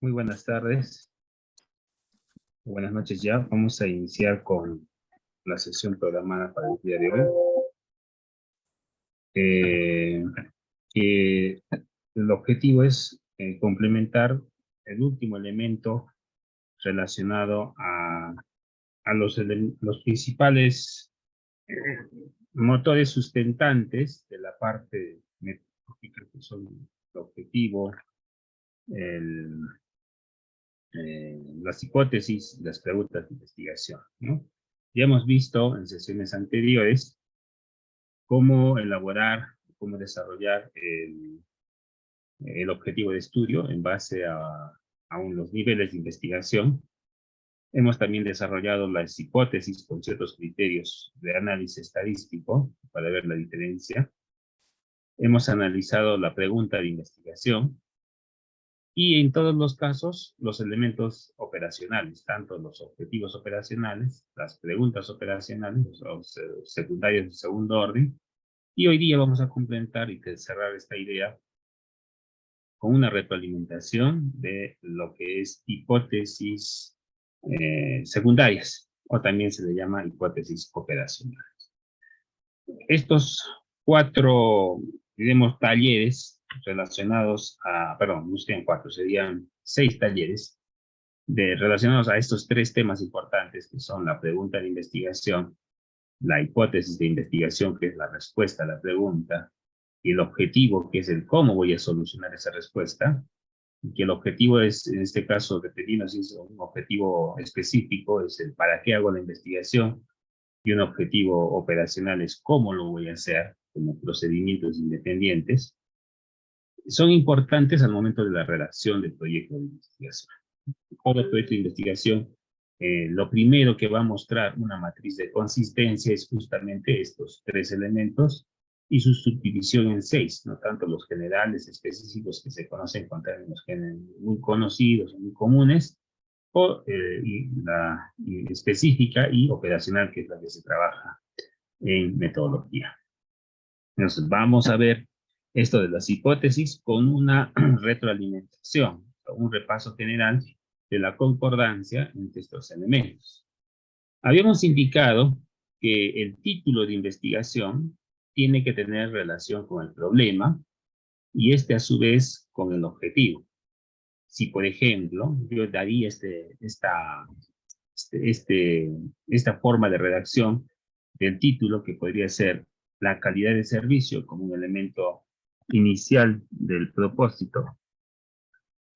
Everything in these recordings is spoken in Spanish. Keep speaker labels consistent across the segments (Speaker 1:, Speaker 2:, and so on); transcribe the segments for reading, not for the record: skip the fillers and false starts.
Speaker 1: Muy buenas tardes, buenas noches ya. Vamos a iniciar con la sesión programada para el día de hoy. Que el objetivo es complementar el último elemento relacionado a los principales motores sustentantes de la parte metodológica, que son el objetivo, el las hipótesis, las preguntas de investigación, ¿no? Ya hemos visto en sesiones anteriores cómo elaborar, cómo desarrollar el objetivo de estudio en base a los niveles de investigación. Hemos también desarrollado las hipótesis con ciertos criterios de análisis estadístico para ver la diferencia. Hemos analizado la pregunta de investigación. Y en todos los casos, los elementos operacionales, tanto los objetivos operacionales, las preguntas operacionales, los secundarios de segundo orden. Y hoy día vamos a complementar y cerrar esta idea con una retroalimentación de lo que es hipótesis secundarias, o también se le llama hipótesis operacionales. Estos cuatro, diremos, talleres relacionados no serían cuatro, serían 6 talleres relacionados a estos 3 temas importantes, que son la pregunta de investigación, la hipótesis de investigación, que es la respuesta a la pregunta, y el objetivo, que es el cómo voy a solucionar esa respuesta, y que el objetivo es, en este caso, dependiendo si es un objetivo específico, es el para qué hago la investigación, y un objetivo operacional es cómo lo voy a hacer, como procedimientos independientes. Son importantes al momento de la redacción del proyecto de investigación. Todo proyecto de investigación, lo primero que va a mostrar una matriz de consistencia es justamente estos 3 elementos y su subdivisión en 6, no tanto los generales específicos que se conocen con términos muy conocidos, muy comunes, o la específica y operacional, que es la que se trabaja en metodología. Entonces, vamos a ver esto de las hipótesis con una retroalimentación, un repaso general de la concordancia entre estos elementos. Habíamos indicado que el título de investigación tiene que tener relación con el problema y este a su vez con el objetivo. Si, por ejemplo, yo daría esta forma de redacción del título, que podría ser la calidad de servicio como un elemento inicial del propósito.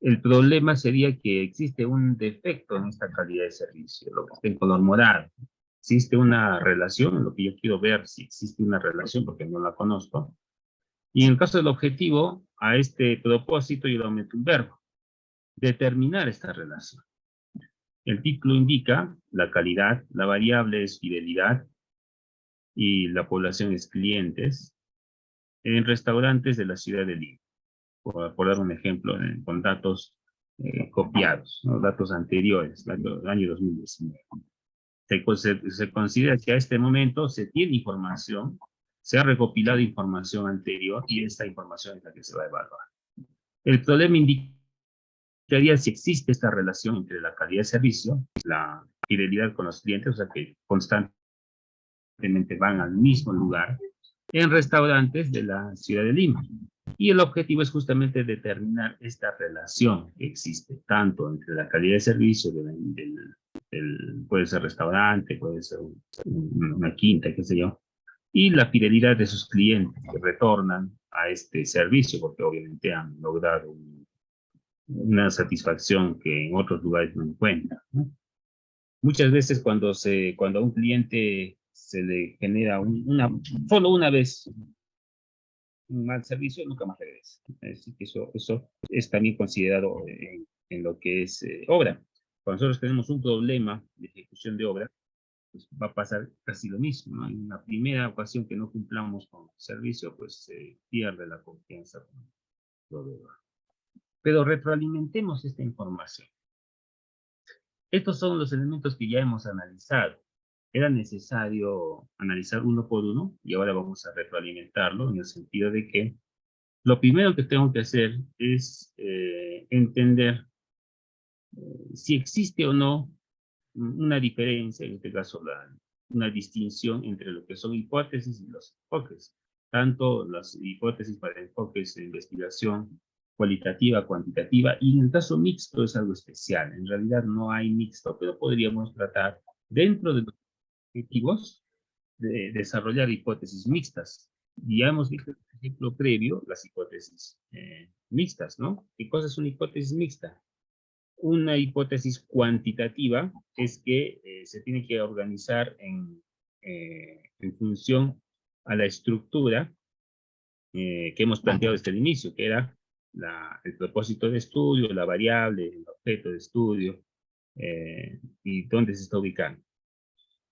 Speaker 1: El problema sería que existe un defecto en esta calidad de servicio, lo que está en color morado. Existe una relación, lo que yo quiero ver si existe una relación, porque no la conozco. Y en el caso del objetivo, a este propósito yo le meto un verbo: determinar esta relación. El título indica la calidad, la variable es fidelidad y la población es clientes en restaurantes de la ciudad de Lima. Por dar un ejemplo, con datos copiados, ¿no? Datos anteriores, del año 2019. Se considera que a este momento se tiene información, se ha recopilado información anterior y esta información es la que se va a evaluar. El problema indicaría si existe esta relación entre la calidad de servicio, la fidelidad con los clientes, o sea que constantemente van al mismo lugar en restaurantes de la ciudad de Lima. Y el objetivo es justamente determinar esta relación que existe tanto entre la calidad de servicio puede ser restaurante, puede ser una quinta, qué sé yo, y la fidelidad de sus clientes que retornan a este servicio, porque obviamente han logrado una satisfacción que en otros lugares no encuentran, ¿no? Muchas veces cuando a un cliente se le genera solo una vez un mal servicio, nunca más regresa. Es decir, que eso es también considerado en lo que es obra. Cuando nosotros tenemos un problema de ejecución de obra, pues va a pasar casi lo mismo, ¿no? En la primera ocasión que no cumplamos con el servicio, pues se pierde la confianza con el proveedor. Pero retroalimentemos esta información. Estos son los elementos que ya hemos analizado. Era necesario analizar uno por uno y ahora vamos a retroalimentarlo en el sentido de que lo primero que tengo que hacer es entender si existe o no una diferencia, en este caso una distinción entre lo que son hipótesis y los enfoques. Tanto las hipótesis para enfoques de investigación cualitativa, cuantitativa, y en el caso mixto es algo especial. En realidad no hay mixto, pero podríamos tratar dentro de los objetivos de desarrollar hipótesis mixtas. Y ya hemos visto en el ejemplo previo las hipótesis mixtas, ¿no? ¿Qué cosa es una hipótesis mixta? Una hipótesis cuantitativa es que se tiene que organizar en función a la estructura que hemos planteado desde el inicio, que era el propósito de estudio, la variable, el objeto de estudio y dónde se está ubicando.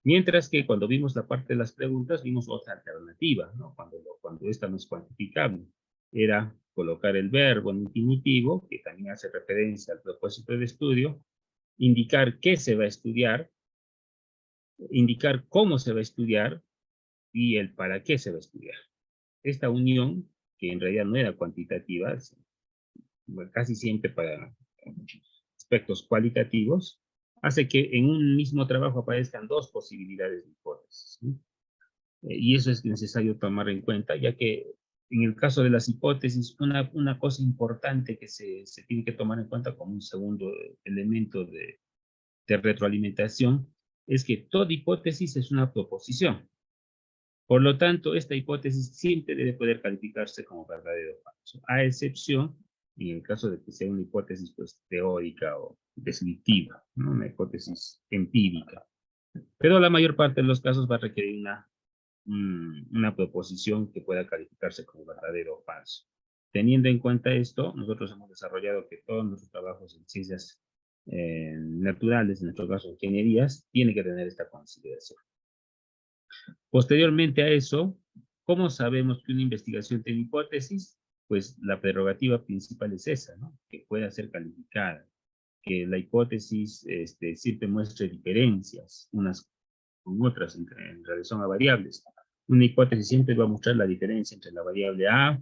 Speaker 1: Mientras que cuando vimos la parte de las preguntas, vimos otra alternativa, ¿no? Cuando esta no es cuantificable. Era colocar el verbo en infinitivo, que también hace referencia al propósito del estudio, indicar qué se va a estudiar, indicar cómo se va a estudiar y el para qué se va a estudiar. Esta unión, que en realidad no era cuantitativa, casi siempre para aspectos cualitativos, hace que en un mismo trabajo aparezcan dos posibilidades de hipótesis, ¿sí? Y eso es necesario tomar en cuenta, ya que en el caso de las hipótesis, una cosa importante que se tiene que tomar en cuenta como un segundo elemento de retroalimentación es que toda hipótesis es una proposición. Por lo tanto, esta hipótesis siempre debe poder calificarse como verdadero o falso, a excepción en el caso de que sea una hipótesis pues, teórica o descriptiva, ¿no? Una hipótesis empírica. Pero la mayor parte de los casos va a requerir una proposición que pueda calificarse como verdadero o falso. Teniendo en cuenta esto, nosotros hemos desarrollado que todos nuestros trabajos en ciencias naturales, en nuestro caso ingenierías, tienen que tener esta consideración. Posteriormente a eso, ¿cómo sabemos que una investigación tiene hipótesis? Pues la prerrogativa principal es esa, ¿no? Que pueda ser calificada, que la hipótesis siempre muestre diferencias unas con otras en relación a variables. Una hipótesis siempre va a mostrar la diferencia entre la variable A,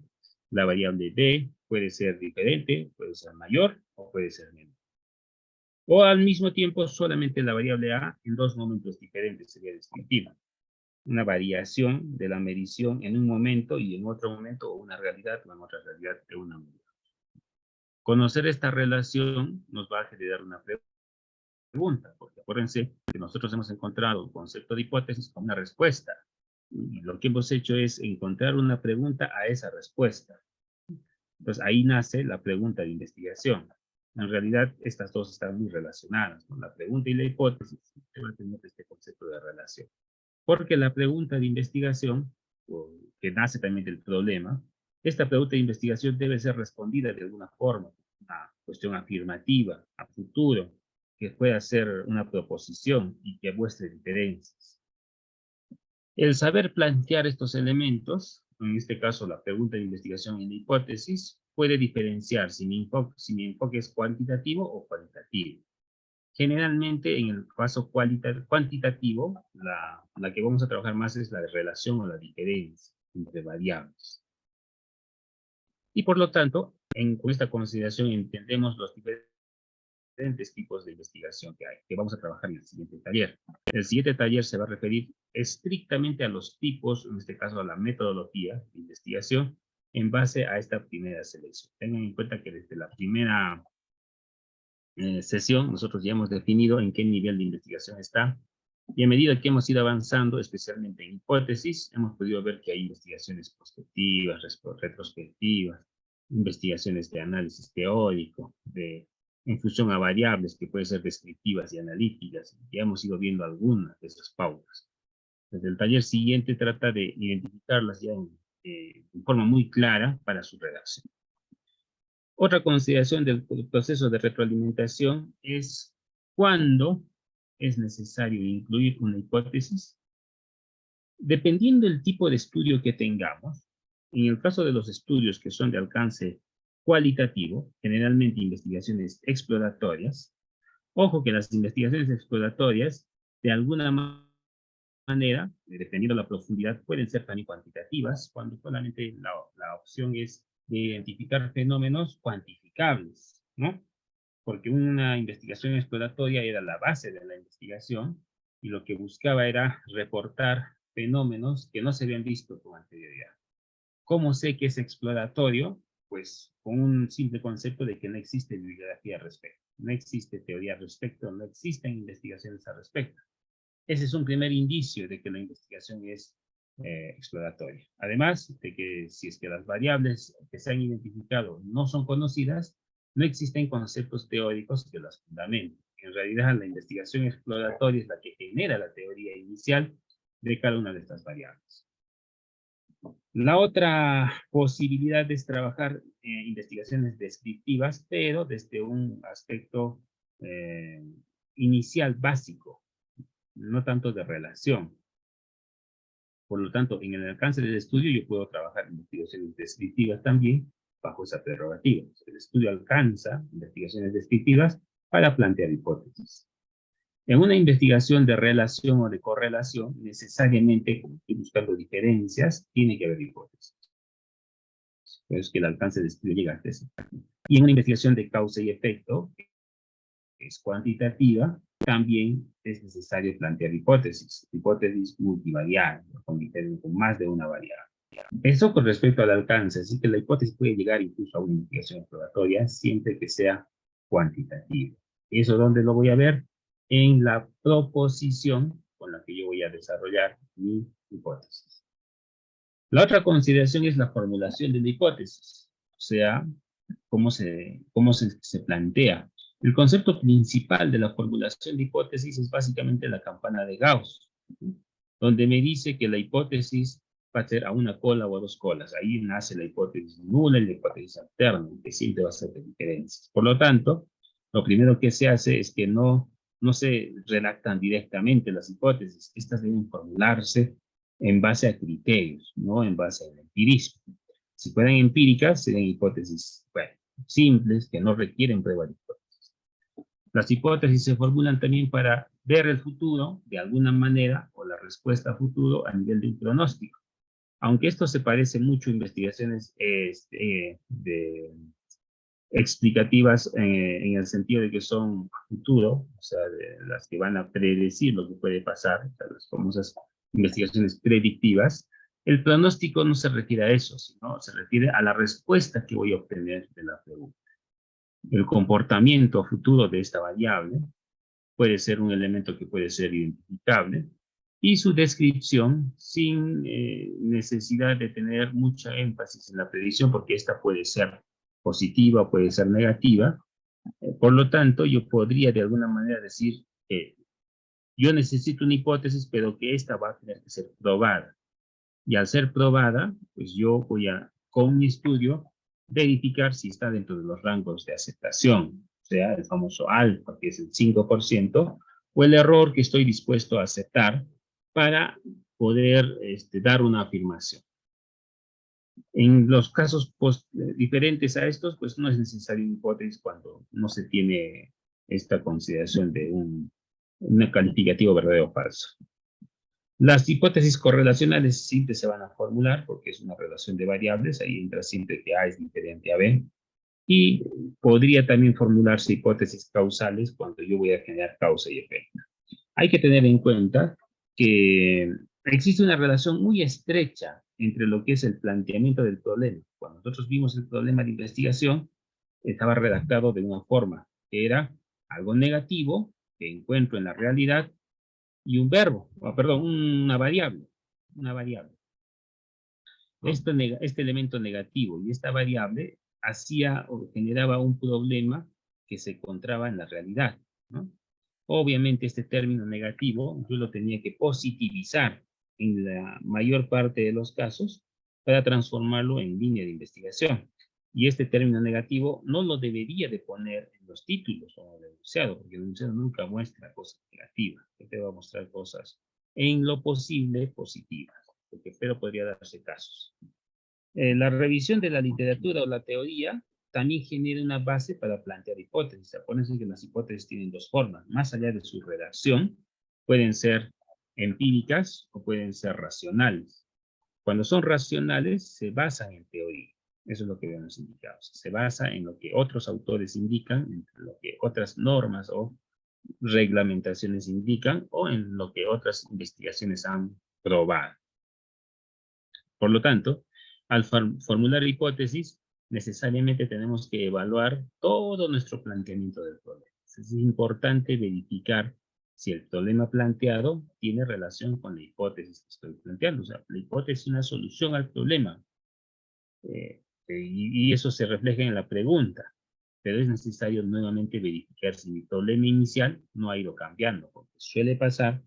Speaker 1: la variable B, puede ser diferente, puede ser mayor o puede ser menor. O al mismo tiempo solamente la variable A en dos momentos diferentes sería descriptiva. Una variación de la medición en un momento y en otro momento, o una realidad o en otra realidad de una medida. Conocer esta relación nos va a generar una pregunta, porque acuérdense que nosotros hemos encontrado un concepto de hipótesis como una respuesta. Y lo que hemos hecho es encontrar una pregunta a esa respuesta. Entonces ahí nace la pregunta de investigación. En realidad estas dos están muy relacionadas, ¿no? La pregunta y la hipótesis van a tener este concepto de relación. Porque la pregunta de investigación, que nace también del problema, esta pregunta de investigación debe ser respondida de alguna forma, una cuestión afirmativa, a futuro, que pueda ser una proposición y que muestre diferencias. El saber plantear estos elementos, en este caso la pregunta de investigación y la hipótesis, puede diferenciar si mi enfoque es cuantitativo o cualitativo. Generalmente, en el caso cuantitativo, la que vamos a trabajar más es la de relación o la diferencia entre variables. Y por lo tanto, con esta consideración entendemos los diferentes tipos de investigación que hay, que vamos a trabajar en el siguiente taller. El siguiente taller se va a referir estrictamente a los tipos, en este caso a la metodología de investigación, en base a esta primera selección. Tengan en cuenta que desde la primera sesión nosotros ya hemos definido en qué nivel de investigación está, y a medida que hemos ido avanzando, especialmente en hipótesis, hemos podido ver que hay investigaciones prospectivas, retrospectivas, investigaciones de análisis teórico, en función a variables que pueden ser descriptivas y analíticas. Ya hemos ido viendo algunas de esas pautas. Desde el taller siguiente trata de identificarlas ya en forma muy clara para su redacción. Otra consideración del proceso de retroalimentación es cuando es necesario incluir una hipótesis? Dependiendo del tipo de estudio que tengamos, en el caso de los estudios que son de alcance cualitativo, generalmente investigaciones exploratorias, ojo que las investigaciones exploratorias, de alguna manera, dependiendo de la profundidad, pueden ser también cuantitativas, cuando solamente la opción es de identificar fenómenos cuantificables, ¿no? Porque una investigación exploratoria era la base de la investigación y lo que buscaba era reportar fenómenos que no se habían visto con anterioridad. ¿Cómo sé que es exploratorio? Pues con un simple concepto de que no existe bibliografía al respecto, no existe teoría al respecto, no existen investigaciones al respecto. Ese es un primer indicio de que la investigación es exploratoria. Además de que si es que las variables que se han identificado no son conocidas, no existen conceptos teóricos que las fundamenten. En realidad, la investigación exploratoria es la que genera la teoría inicial de cada una de estas variables. La otra posibilidad es trabajar investigaciones descriptivas, pero desde un aspecto inicial básico, no tanto de relación. Por lo tanto, en el alcance del estudio yo puedo trabajar investigaciones descriptivas también bajo esa prerrogativa. El estudio alcanza investigaciones descriptivas para plantear hipótesis. En una investigación de relación o de correlación, necesariamente, como estoy buscando diferencias, tiene que haber hipótesis. Es que el alcance del estudio llega hasta eso. Y en una investigación de causa y efecto, que es cuantitativa, también es necesario plantear hipótesis multivariadas, con más de una variable. Eso con respecto al alcance, así que la hipótesis puede llegar incluso a una investigación exploratoria siempre que sea cuantitativa. ¿Eso dónde lo voy a ver? En la proposición con la que yo voy a desarrollar mi hipótesis. La otra consideración es la formulación de la hipótesis, o sea, cómo se plantea. El concepto principal de la formulación de hipótesis es básicamente la campana de Gauss, donde me dice que la hipótesis va a ser a una cola o a dos colas. Ahí nace la hipótesis nula y la hipótesis alterna, que siempre va a ser de diferencias. Por lo tanto, lo primero que se hace es que no se redactan directamente las hipótesis. Estas deben formularse en base a criterios, no en base al empirismo. Si fueran empíricas, serían hipótesis simples que no requieren prueba de hipótesis. Las hipótesis se formulan también para ver el futuro, de alguna manera, o la respuesta a futuro a nivel de un pronóstico. Aunque esto se parece mucho a investigaciones explicativas en el sentido de que son futuro, o sea, de las que van a predecir lo que puede pasar, o sea, las famosas investigaciones predictivas, el pronóstico no se refiere a eso, sino se refiere a la respuesta que voy a obtener de la pregunta. El comportamiento futuro de esta variable puede ser un elemento que puede ser identificable, y su descripción sin necesidad de tener mucha énfasis en la predicción, porque esta puede ser positiva o puede ser negativa. Por lo tanto, yo podría de alguna manera decir que yo necesito una hipótesis, pero que esta va a tener que ser probada. Y al ser probada, pues yo voy a, con mi estudio, verificar si está dentro de los rangos de aceptación, o sea, el famoso alfa, que es el 5%, o el error que estoy dispuesto a aceptar para poder dar una afirmación. En los casos diferentes a estos, pues no es necesaria una hipótesis cuando no se tiene esta consideración de un calificativo verdadero o falso. Las hipótesis correlacionales siempre se van a formular porque es una relación de variables, ahí entra siempre que A es diferente a B. Y podría también formularse hipótesis causales cuando yo voy a generar causa y efecto. Hay que tener en cuenta que existe una relación muy estrecha entre lo que es el planteamiento del problema. Cuando nosotros vimos el problema de investigación, estaba redactado de una forma que era algo negativo que encuentro en la realidad y un verbo, perdón, una variable. Este elemento negativo y esta variable hacía o generaba un problema que se encontraba en la realidad, ¿no? Obviamente este término negativo yo lo tenía que positivizar en la mayor parte de los casos para transformarlo en línea de investigación. Y este término negativo no lo debería de poner en los títulos o en el enunciado, porque el enunciado nunca muestra cosas negativas, te va a mostrar cosas en lo posible positivas, porque pero podría darse casos. La revisión de la literatura o la teoría también genera una base para plantear hipótesis. Acuérdense que las hipótesis tienen dos formas, más allá de su redacción, pueden ser empíricas o pueden ser racionales. Cuando son racionales, se basan en teoría. Eso es lo que vemos indicados. Se basa en lo que otros autores indican, en lo que otras normas o reglamentaciones indican, o en lo que otras investigaciones han probado. Por lo tanto, al formular hipótesis, necesariamente tenemos que evaluar todo nuestro planteamiento del problema. Es importante verificar si el problema planteado tiene relación con la hipótesis que estoy planteando. O sea, la hipótesis es una solución al problema. Y eso se refleja en la pregunta. Pero es necesario nuevamente verificar si mi problema inicial no ha ido cambiando, porque suele pasar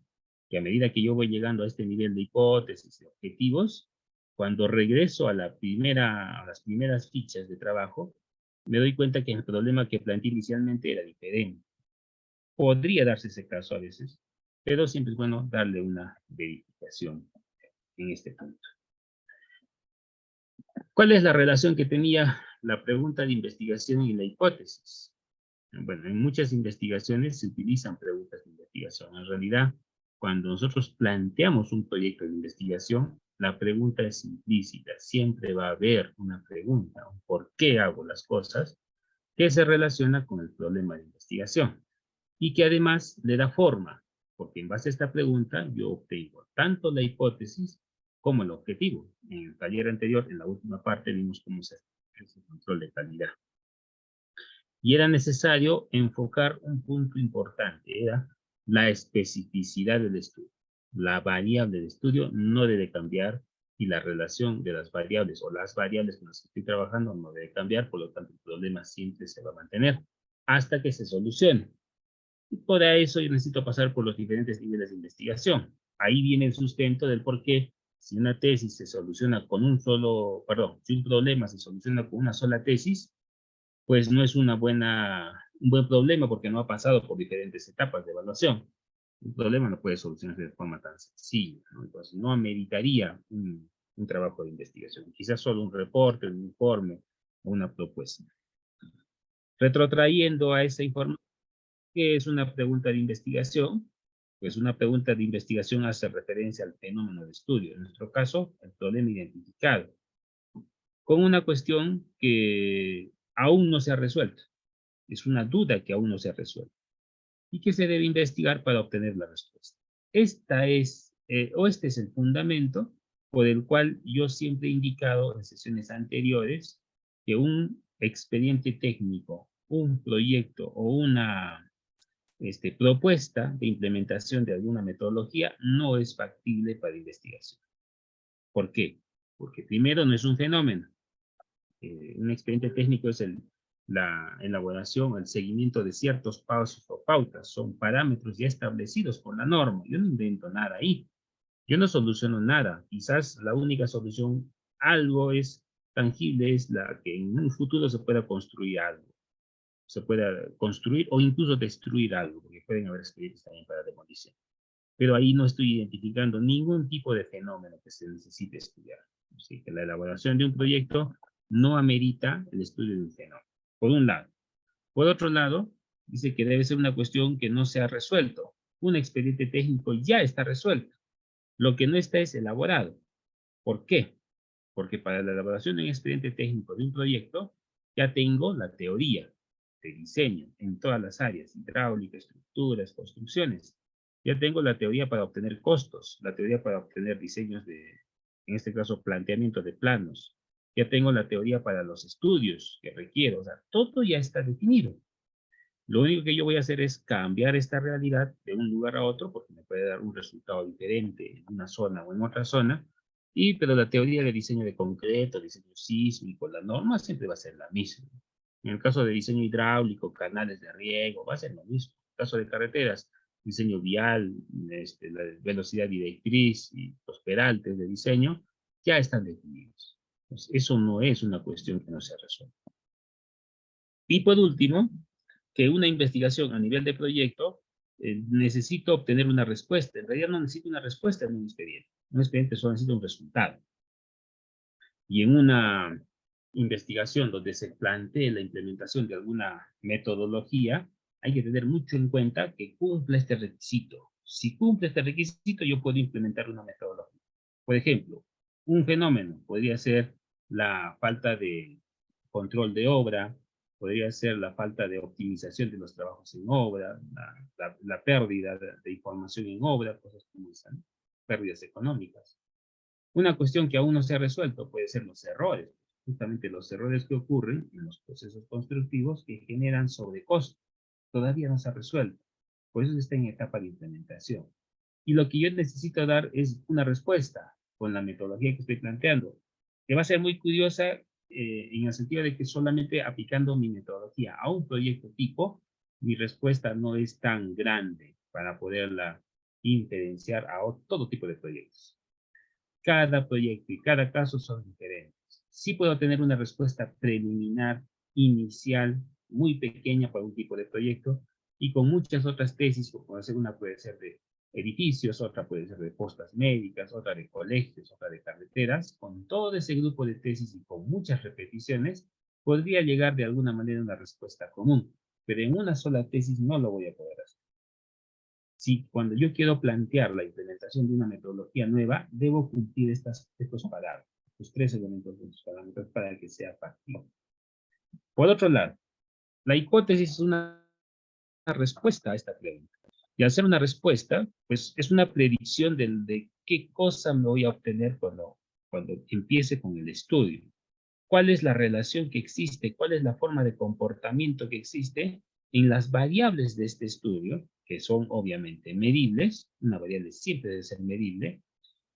Speaker 1: que a medida que yo voy llegando a este nivel de hipótesis y objetivos, cuando regreso a las primeras fichas de trabajo, me doy cuenta que el problema que planteé inicialmente era diferente. Podría darse ese caso a veces, pero siempre es bueno darle una verificación en este punto. ¿Cuál es la relación que tenía la pregunta de investigación y la hipótesis? Bueno, en muchas investigaciones se utilizan preguntas de investigación. En realidad, cuando nosotros planteamos un proyecto de investigación, la pregunta es implícita. Siempre va a haber una pregunta, un por qué hago las cosas, que se relaciona con el problema de investigación y que además le da forma, porque en base a esta pregunta yo obtengo tanto la hipótesis como el objetivo. En el taller anterior, en la última parte, vimos cómo se hace el control de calidad. Y era necesario enfocar un punto importante, era la especificidad del estudio. La variable de estudio no debe cambiar y la relación de las variables o las variables con las que estoy trabajando no debe cambiar, por lo tanto el problema siempre se va a mantener hasta que se solucione. Y por eso yo necesito pasar por los diferentes niveles de investigación. Ahí viene el sustento del por qué si una tesis se soluciona con un si un problema se soluciona con una sola tesis, pues no es un buen problema porque no ha pasado por diferentes etapas de evaluación. Un problema no puede solucionarse de forma tan sencilla, ¿no? Entonces no ameritaría un trabajo de investigación, quizás solo un reporte, un informe o una propuesta. Retrotrayendo a esa información, ¿qué es una pregunta de investigación? Pues una pregunta de investigación hace referencia al fenómeno de estudio, en nuestro caso, el problema identificado, con una cuestión que aún no se ha resuelto. Es una duda que aún no se ha resuelto y que se debe investigar para obtener la respuesta. Este es el fundamento por el cual yo siempre he indicado en sesiones anteriores que un expediente técnico, un proyecto o una propuesta de implementación de alguna metodología no es factible para investigación. ¿Por qué? Porque primero no es un fenómeno. Un expediente técnico es la elaboración, el seguimiento de ciertos pasos o pautas, son parámetros ya establecidos por la norma. Yo no invento nada ahí. Yo no soluciono nada. Quizás la única solución, algo es tangible, es la que en un futuro se pueda construir algo. Se pueda construir o incluso destruir algo, porque pueden haber expedientes también para demolición. Pero ahí no estoy identificando ningún tipo de fenómeno que se necesite estudiar. Así que la elaboración de un proyecto no amerita el estudio de un fenómeno, por un lado. Por otro lado, dice que debe ser una cuestión que no se ha resuelto. Un expediente técnico ya está resuelto. Lo que no está es elaborado. ¿Por qué? Porque para la elaboración de un expediente técnico de un proyecto, ya tengo la teoría de diseño en todas las áreas, hidráulica, estructuras, construcciones. Ya tengo la teoría para obtener costos, la teoría para obtener diseños en este caso, planteamiento de planos. Ya tengo la teoría para los estudios que requiero. O sea, todo ya está definido. Lo único que yo voy a hacer es cambiar esta realidad de un lugar a otro, porque me puede dar un resultado diferente en una zona o en otra zona, pero la teoría de diseño de concreto, diseño sísmico, la norma siempre va a ser la misma. En el caso de diseño hidráulico, canales de riego, va a ser lo mismo. En el caso de carreteras, diseño vial, la velocidad directriz y los peraltes de diseño ya están definidos. Pues eso no es una cuestión que no se resuelve. Y por último, que una investigación a nivel de proyecto necesito obtener una respuesta. En realidad no necesito una respuesta en un expediente. Un expediente solo necesita un resultado. Y en una investigación donde se plantee la implementación de alguna metodología, hay que tener mucho en cuenta que cumpla este requisito. Si cumple este requisito, yo puedo implementar una metodología. Por ejemplo, un fenómeno podría ser la falta de control de obra, podría ser la falta de optimización de los trabajos en obra, la pérdida de información en obra, cosas como esas, ¿no? Pérdidas económicas. Una cuestión que aún no se ha resuelto puede ser los errores, justamente los errores que ocurren en los procesos constructivos que generan sobrecosto. Todavía no se ha resuelto, por eso está en etapa de implementación. Y lo que yo necesito dar es una respuesta con la metodología que estoy planteando, que va a ser muy curiosa en el sentido de que solamente aplicando mi metodología a un proyecto tipo, mi respuesta no es tan grande para poderla inferenciar a todo tipo de proyectos. Cada proyecto y cada caso son diferentes. Sí puedo tener una respuesta preliminar, inicial, muy pequeña para un tipo de proyecto y con muchas otras tesis, como hacer una puede ser de edificios, otra puede ser de postas médicas, otra de colegios, otra de carreteras. Con todo ese grupo de tesis y con muchas repeticiones, podría llegar de alguna manera a una respuesta común, pero en una sola tesis no lo voy a poder hacer. Si cuando yo quiero plantear la implementación de una metodología nueva, debo cumplir estos parámetros, los 3 elementos de los parámetros para que sea factible. Por otro lado, la hipótesis es una respuesta a esta pregunta. Y al ser una respuesta, pues es una predicción de qué cosa me voy a obtener cuando empiece con el estudio. ¿Cuál es la relación que existe? ¿Cuál es la forma de comportamiento que existe en las variables de este estudio, que son obviamente medibles? Una variable siempre debe ser medible.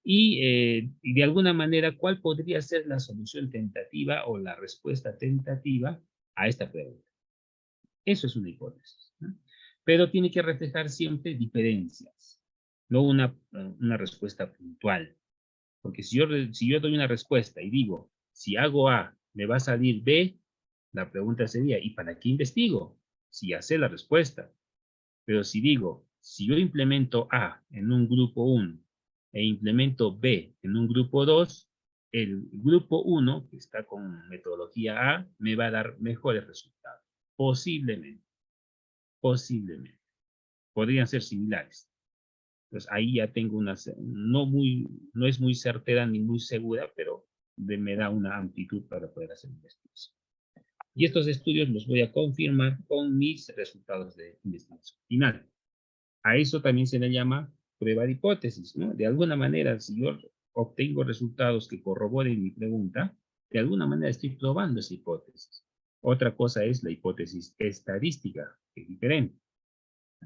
Speaker 1: Y de alguna manera, ¿cuál podría ser la solución tentativa o la respuesta tentativa a esta pregunta? Eso es una hipótesis, ¿no? Pero tiene que reflejar siempre diferencias, no una respuesta puntual. Porque si yo doy una respuesta y digo, si hago A, me va a salir B, la pregunta sería, ¿y para qué investigo? Si ya sé la respuesta. Pero si digo, si yo implemento A en un grupo 1 e implemento B en un grupo 2, el grupo 1, que está con metodología A, me va a dar mejores resultados. Posiblemente, posiblemente. Podrían ser similares. Pues ahí ya tengo una, no es muy certera ni muy segura, pero me da una amplitud para poder hacer investigación. Y estos estudios los voy a confirmar con mis resultados de investigación final. A eso también se le llama prueba de hipótesis, ¿no? De alguna manera, si yo obtengo resultados que corroboren mi pregunta, de alguna manera estoy probando esa hipótesis. Otra cosa es la hipótesis estadística, que es diferente.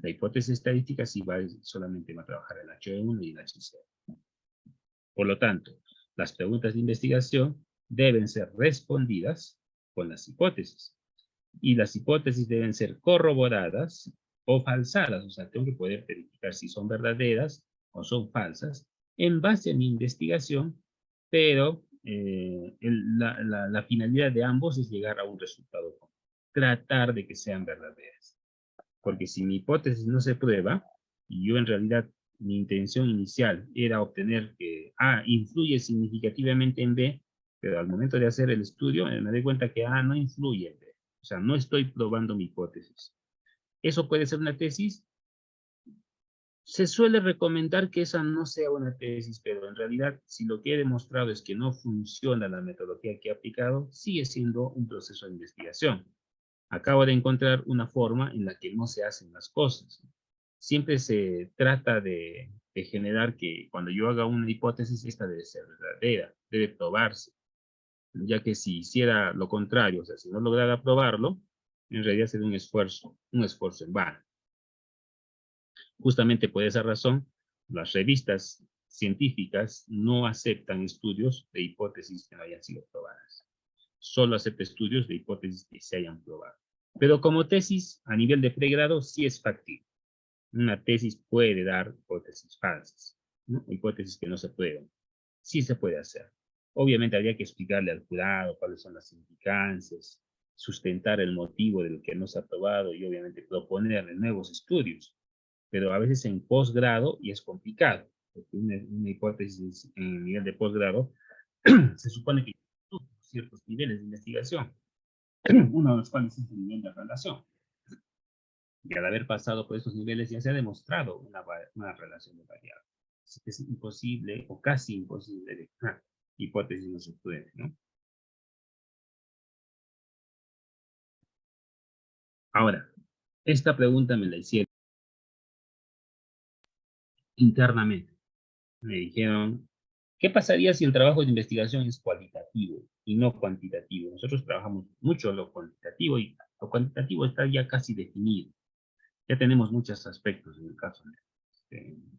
Speaker 1: La hipótesis estadística sí solamente va a trabajar el H1 y el H0. Por lo tanto, las preguntas de investigación deben ser respondidas con las hipótesis. Y las hipótesis deben ser corroboradas o falsadas. O sea, tengo que poder verificar si son verdaderas o son falsas en base a mi investigación, pero la finalidad de ambos es llegar a un resultado común. Tratar de que sean verdaderas. Porque si mi hipótesis no se prueba, y yo en realidad mi intención inicial era obtener que A influye significativamente en B, pero al momento de hacer el estudio me doy cuenta que A no influye en B. O sea, no estoy probando mi hipótesis. ¿Eso puede ser una tesis? Se suele recomendar que esa no sea una tesis, pero en realidad, si lo que he demostrado es que no funciona la metodología que he aplicado, sigue siendo un proceso de investigación. Acabo de encontrar una forma en la que no se hacen las cosas. Siempre se trata de generar que cuando yo haga una hipótesis, esta debe ser verdadera, debe probarse, ya que si hiciera lo contrario, o sea, si no lograra probarlo, en realidad sería un esfuerzo en vano. Justamente por esa razón, las revistas científicas no aceptan estudios de hipótesis que no hayan sido probadas. Solo acepta estudios de hipótesis que se hayan probado. Pero como tesis, a nivel de pregrado, sí es factible. Una tesis puede dar hipótesis falsas, ¿no? Hipótesis que no se prueban. Sí se puede hacer. Obviamente habría que explicarle al jurado cuáles son las implicancias, sustentar el motivo del que no se ha aprobado y obviamente proponerle nuevos estudios. Pero a veces en posgrado y es complicado, porque una hipótesis en el nivel de posgrado se supone que ciertos niveles de investigación, uno de los cuales es el nivel de relación. Y al haber pasado por estos niveles ya se ha demostrado una relación de variables. Así que es imposible o casi imposible de una hipótesis no se puede, ¿no? Ahora, esta pregunta me la hicieron internamente. Me dijeron, ¿qué pasaría si el trabajo de investigación es cualitativo y no cuantitativo? Nosotros trabajamos mucho lo cuantitativo y lo cuantitativo está ya casi definido. Ya tenemos muchos aspectos en el caso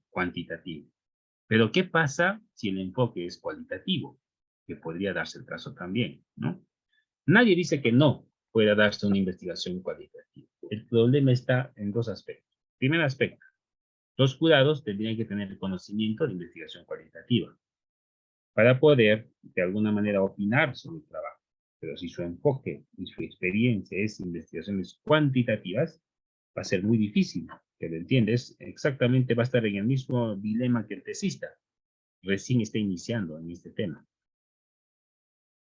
Speaker 1: cuantitativo. Pero ¿qué pasa si el enfoque es cualitativo? Que podría darse el caso también, ¿no? Nadie dice que no pueda darse una investigación cualitativa. El problema está en dos aspectos. Primer aspecto, los jurados tendrían que tener conocimiento de investigación cualitativa para poder, de alguna manera, opinar sobre el trabajo. Pero si su enfoque y su experiencia es investigaciones cuantitativas, va a ser muy difícil que lo entiendes. Exactamente va a estar en el mismo dilema que el tesista. Recién está iniciando en este tema.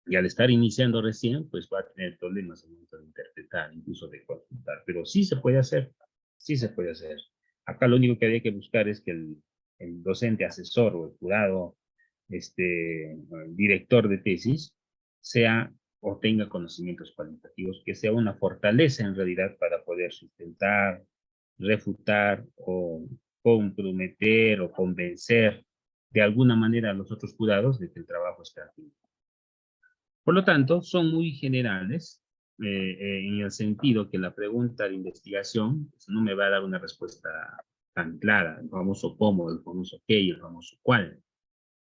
Speaker 1: Y al estar iniciando recién, pues va a tener problemas en momento de interpretar, incluso de consultar. Pero sí se puede hacer, sí se puede hacer. Acá lo único que había que buscar es que el docente asesor o el jurado, el director de tesis, sea o tenga conocimientos cualitativos, que sea una fortaleza en realidad para poder sustentar, refutar o comprometer o convencer de alguna manera a los otros jurados de que el trabajo está aquí. Por lo tanto, son muy generales en el sentido que la pregunta de investigación pues, no me va a dar una respuesta tan clara, el famoso cómo, el famoso qué y el famoso cuál.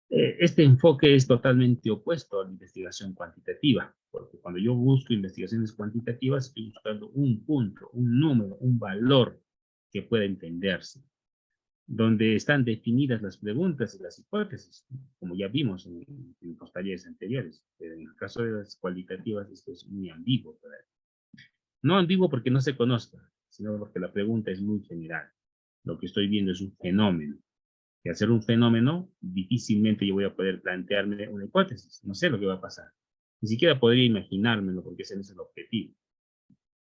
Speaker 1: Este enfoque es totalmente opuesto a la investigación cuantitativa, porque cuando yo busco investigaciones cuantitativas estoy buscando un punto, un número, un valor que pueda entenderse donde están definidas las preguntas y las hipótesis, como ya vimos en los talleres anteriores. Pero en el caso de las cualitativas, esto es muy ambiguo. No ambiguo porque no se conozca, sino porque la pregunta es muy general. Lo que estoy viendo es un fenómeno. Y al ser un fenómeno, difícilmente yo voy a poder plantearme una hipótesis. No sé lo que va a pasar. Ni siquiera podría imaginármelo porque ese no es el objetivo.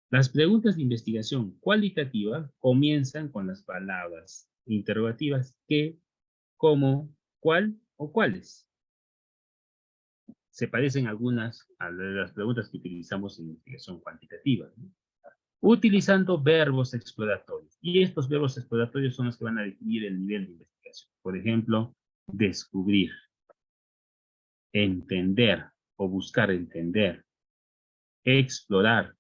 Speaker 1: Las preguntas de investigación cualitativa comienzan con las palabras interrogativas ¿qué, cómo, cuál o cuáles? Se parecen algunas a las preguntas que utilizamos en investigación cuantitativa, ¿no? Utilizando verbos exploratorios. Y estos verbos exploratorios son los que van a definir el nivel de investigación. Por ejemplo, descubrir, entender o buscar entender, explorar,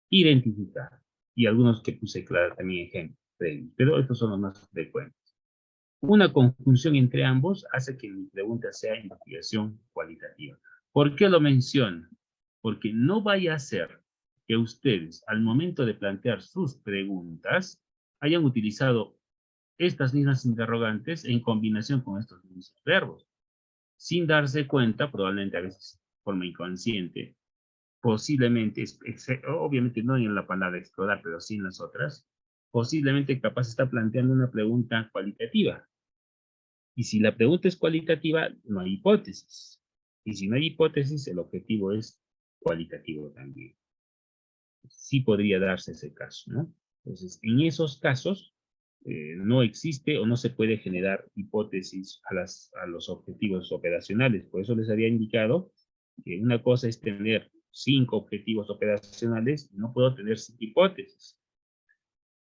Speaker 1: identificar. Y algunos que puse claro también ejemplos, pero estos son los más frecuentes. Una conjunción entre ambos hace que mi pregunta sea investigación cualitativa. ¿Por qué lo menciono? Porque no vaya a ser que ustedes, al momento de plantear sus preguntas, hayan utilizado estas mismas interrogantes en combinación con estos mismos verbos, sin darse cuenta, probablemente a veces de forma inconsciente, posiblemente, obviamente no en la palabra explorar, pero sí en las otras, posiblemente capaz está planteando una pregunta cualitativa. Y si la pregunta es cualitativa, no hay hipótesis. Y si no hay hipótesis, el objetivo es cualitativo también. Sí podría darse ese caso, ¿no? Entonces, en esos casos, no existe o no se puede generar hipótesis a los objetivos operacionales. Por eso les había indicado que una cosa es tener 5 objetivos operacionales, y no puedo tener 5 hipótesis.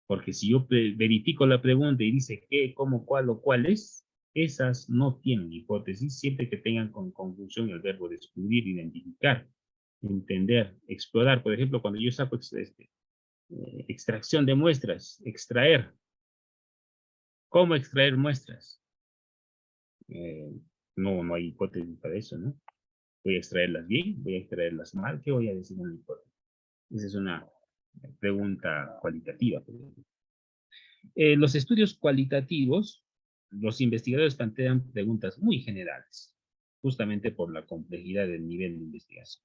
Speaker 1: Porque si yo verifico la pregunta y dice qué, cómo, cuál o cuáles, esas no tienen hipótesis, siempre que tengan con conjunción el verbo descubrir, identificar, entender, explorar. Por ejemplo, cuando yo saco extracción de muestras, extraer. ¿Cómo extraer muestras? Eh, no hay hipótesis para eso, ¿no? Voy a extraerlas bien, voy a extraerlas mal, ¿qué voy a decir en la hipótesis? Esa es una pregunta cualitativa. Los estudios cualitativos, los investigadores plantean preguntas muy generales. justamente por la complejidad del nivel de investigación.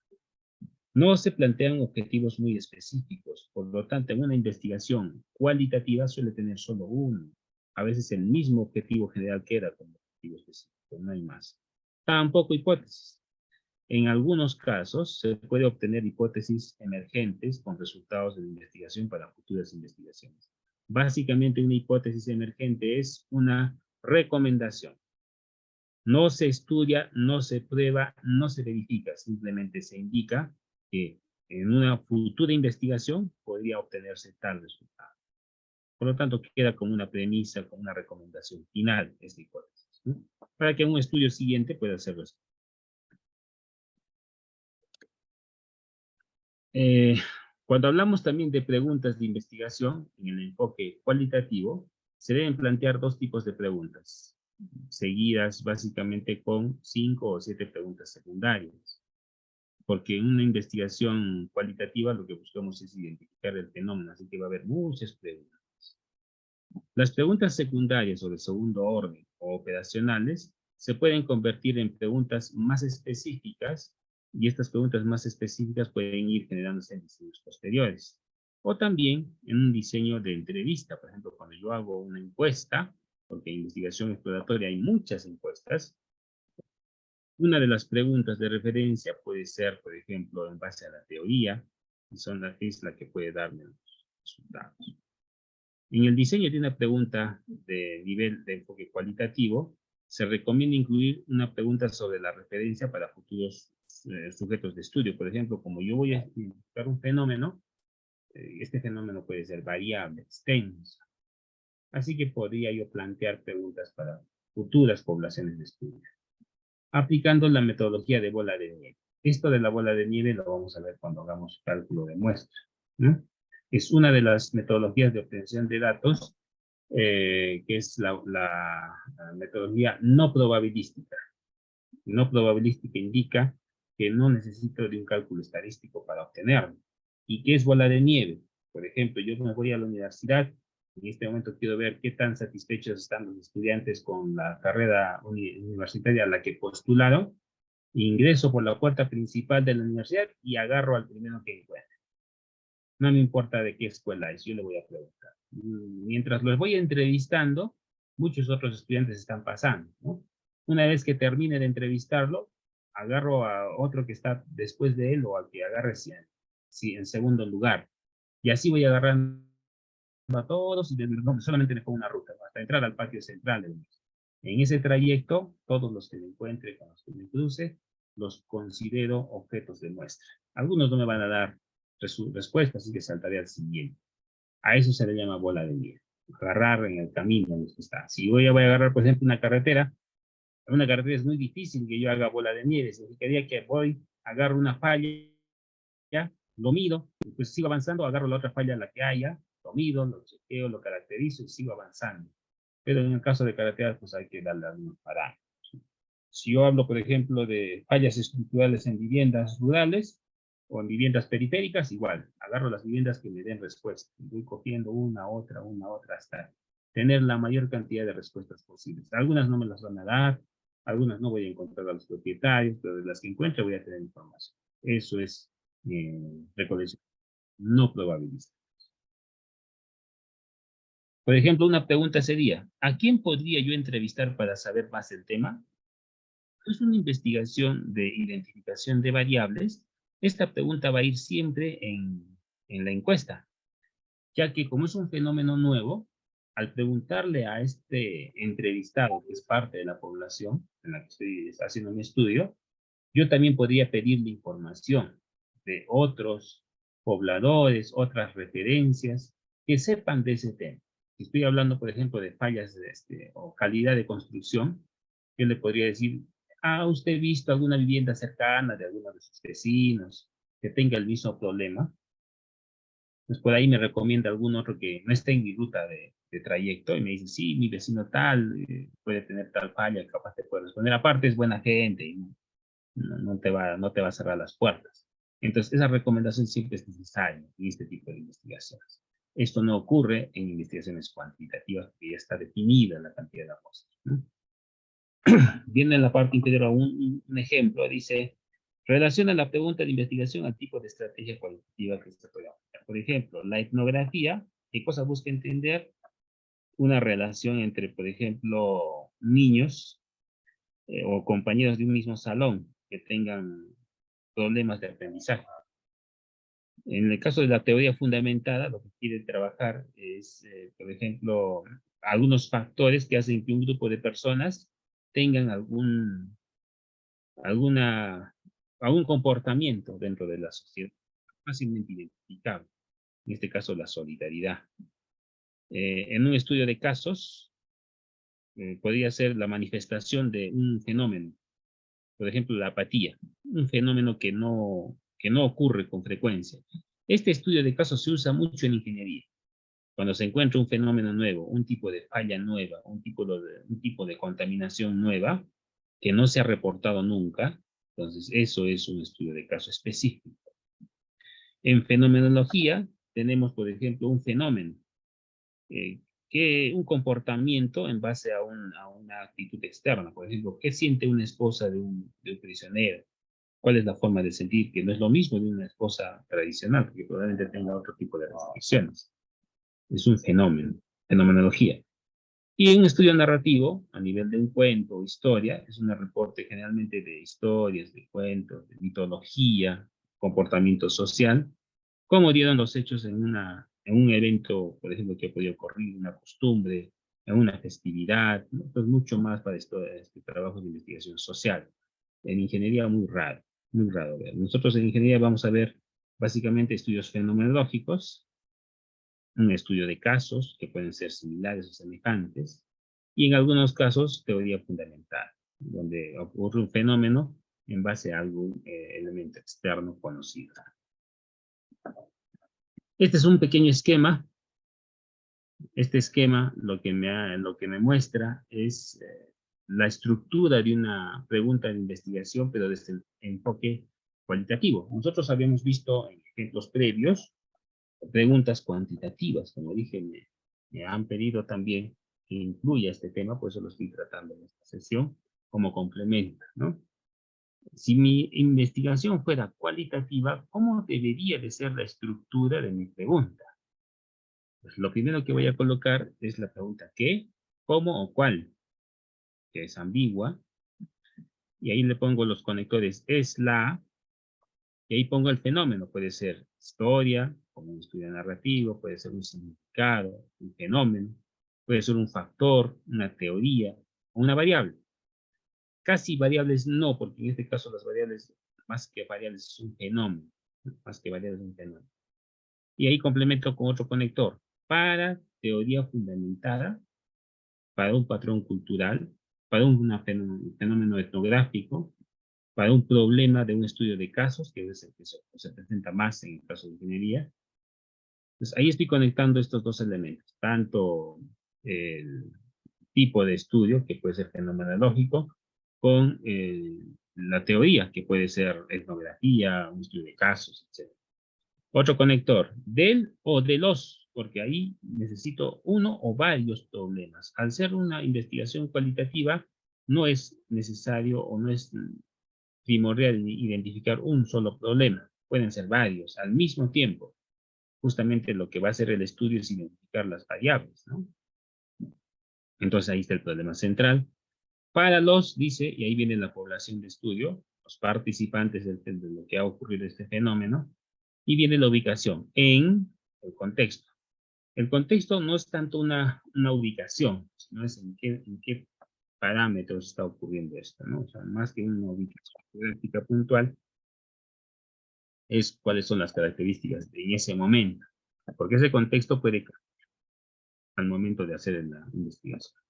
Speaker 1: No se plantean objetivos muy específicos, por lo tanto, en una investigación cualitativa suele tener solo uno, a veces el mismo objetivo general queda como objetivo específico, no hay más. Tampoco hipótesis. En algunos casos se puede obtener hipótesis emergentes con resultados de la investigación para futuras investigaciones. Básicamente, una hipótesis emergente es una recomendación. No se estudia, no se prueba, no se verifica, simplemente se indica que en una futura investigación podría obtenerse tal resultado. Por lo tanto, queda como una premisa, como una recomendación final esta hipótesis, ¿no? Para que un estudio siguiente pueda hacerlo. Cuando hablamos también de preguntas de investigación, en el enfoque cualitativo, se deben plantear dos tipos de preguntas, seguidas básicamente con 5 o 7 preguntas secundarias. Porque en una investigación cualitativa lo que buscamos es identificar el fenómeno, así que va a haber muchas preguntas. Las preguntas secundarias o de segundo orden o operacionales se pueden convertir en preguntas más específicas y estas preguntas más específicas pueden ir generándose en diseños posteriores. O también en un diseño de entrevista, por ejemplo, cuando yo hago una encuesta, porque en investigación exploratoria hay muchas encuestas, una de las preguntas de referencia puede ser, por ejemplo, en base a la teoría, y es la que puede darme los resultados. En el diseño de una pregunta de nivel de enfoque cualitativo, se recomienda incluir una pregunta sobre la referencia para futuros sujetos de estudio. Por ejemplo, como yo voy a identificar un fenómeno, este fenómeno puede ser variable, extenso. Así que podría yo plantear preguntas para futuras poblaciones de estudio, aplicando la metodología de bola de nieve. Esto de la bola de nieve lo vamos a ver cuando hagamos cálculo de muestra, ¿no? Es una de las metodologías de obtención de datos que es la metodología no probabilística. No probabilística indica que no necesito de un cálculo estadístico para obtenerlo. ¿Y qué es bola de nieve? Por ejemplo, yo me voy a la universidad, en este momento quiero ver qué tan satisfechos están los estudiantes con la carrera universitaria a la que postularon, ingreso por la puerta principal de la universidad y agarro al primero que encuentre. No me importa de qué escuela es, yo le voy a preguntar. Mientras los voy entrevistando, muchos otros estudiantes están pasando, ¿no? Una vez que termine de entrevistarlo, agarro a otro que está después de él o al que agarre en segundo lugar. Y así voy agarrando a todos y solamente me pongo una ruta, ¿no? Hasta entrar al patio central. En ese trayecto, todos los que me encuentre, con los que me cruce, los considero objetos de muestra. Algunos no me van a dar respuestas, así que saltaré al siguiente. A eso se le llama bola de nieve. Agarrar en el camino en el que está. Si voy a agarrar, por ejemplo, una carretera es muy difícil que yo haga bola de nieve. Significaría que voy, agarro una falla, ya, lo mido, pues sigo avanzando, agarro la otra falla, la que haya, lo mido, lo chequeo, lo caracterizo y sigo avanzando. Pero en el caso de carreteras, pues hay que darle algunos parámetros. Si yo hablo, por ejemplo, de fallas estructurales en viviendas rurales o en viviendas periféricas, igual, agarro las viviendas que me den respuesta. Voy cogiendo una, otra, hasta tener la mayor cantidad de respuestas posibles. Algunas no me las van a dar, algunas no voy a encontrar a los propietarios, pero de las que encuentre voy a tener información. Eso es recolección no probabilística. Por ejemplo, una pregunta sería, ¿a quién podría yo entrevistar para saber más del tema? Es una investigación de identificación de variables. Esta pregunta va a ir siempre en la encuesta, ya que como es un fenómeno nuevo, al preguntarle a este entrevistado, que es parte de la población en la que estoy haciendo mi estudio, yo también podría pedirle información de otros pobladores, otras referencias que sepan de ese tema. Si estoy hablando, por ejemplo, de fallas o calidad de construcción, yo le podría decir, ¿ha usted visto alguna vivienda cercana de alguno de sus vecinos que tenga el mismo problema? Pues por ahí me recomienda algún otro que no esté en mi ruta de trayecto y me dice, sí, mi vecino tal puede tener tal falla, capaz te puede responder. Aparte es buena gente y no te va a cerrar las puertas. Entonces, esa recomendación siempre es necesaria en este tipo de investigaciones. Esto no ocurre en investigaciones cuantitativas, porque ya está definida la cantidad de muestras, ¿no? Viene en la parte inferior un ejemplo, dice, relaciona la pregunta de investigación al tipo de estrategia cualitativa que se puede aplicar. Por ejemplo, la etnografía, ¿qué cosa busca entender? Una relación entre, por ejemplo, niños o compañeros de un mismo salón que tengan problemas de aprendizaje. En el caso de la teoría fundamentada, lo que quiere trabajar es, por ejemplo, algunos factores que hacen que un grupo de personas tengan algún comportamiento dentro de la sociedad fácilmente identificable. En este caso, la solidaridad. En un estudio de casos, podría ser la manifestación de un fenómeno, por ejemplo, la apatía, un fenómeno que no ocurre con frecuencia. Este estudio de casos se usa mucho en ingeniería. Cuando se encuentra un fenómeno nuevo, un tipo de falla nueva, un tipo de contaminación nueva, que no se ha reportado nunca, entonces eso es un estudio de caso específico. En fenomenología tenemos, por ejemplo, un fenómeno, un comportamiento en base a una actitud externa. Por ejemplo, ¿qué siente una esposa de un prisionero? ¿Cuál es la forma de sentir? Que no es lo mismo de una esposa tradicional, porque probablemente tenga otro tipo de restricciones. Es un fenómeno, fenomenología. Y un estudio narrativo, a nivel de un cuento o historia, es un reporte generalmente de historias, de cuentos, de mitología, comportamiento social, cómo dieron los hechos en un evento, por ejemplo, que podía ocurrir, una costumbre, en una festividad, ¿no? Entonces, mucho más para este trabajo de investigación social. En ingeniería, muy raro ver. Nosotros en ingeniería vamos a ver básicamente estudios fenomenológicos, un estudio de casos que pueden ser similares o semejantes, y en algunos casos teoría fundamental, donde ocurre un fenómeno en base a algún elemento externo conocido. Este es un pequeño esquema. Este esquema lo que me muestra es la estructura de una pregunta de investigación, pero desde el enfoque cualitativo. Nosotros habíamos visto en ejemplos previos preguntas cuantitativas, como dije, me han pedido también que incluya este tema, por eso lo estoy tratando en esta sesión como complemento, ¿no? Si mi investigación fuera cualitativa, ¿cómo debería de ser la estructura de mi pregunta? Pues lo primero que voy a colocar es la pregunta ¿qué?, ¿cómo o cuál?, que es ambigua, y ahí le pongo los conectores es la, y ahí pongo el fenómeno, puede ser historia, como un estudio narrativo, puede ser un significado, un fenómeno, puede ser un factor, una teoría, o una variable. Casi variables no, porque en este caso las variables, más que variables, es un fenómeno, ¿no? Más que variables es un fenómeno. Y ahí complemento con otro conector, para teoría fundamentada, para un patrón cultural, para un fenómeno etnográfico, para un problema de un estudio de casos, que es el que se presenta más en el caso de ingeniería. Entonces, ahí estoy conectando estos dos elementos, tanto el tipo de estudio, que puede ser fenomenológico, con la teoría, que puede ser etnografía, un estudio de casos, etc. Otro conector, del o de los, porque ahí necesito uno o varios problemas. Al ser una investigación cualitativa, no es necesario o no es primordial identificar un solo problema. Pueden ser varios al mismo tiempo. Justamente lo que va a hacer el estudio es identificar las variables, ¿no? Entonces ahí está el problema central. Para los, dice, y ahí viene la población de estudio, los participantes de lo que ha ocurrido este fenómeno, y viene la ubicación en el contexto. El contexto no es tanto una ubicación, sino es en qué parámetros está ocurriendo esto, ¿no? O sea, más que una ubicación geográfica puntual, es cuáles son las características en ese momento, porque ese contexto puede cambiar al momento de hacer la investigación.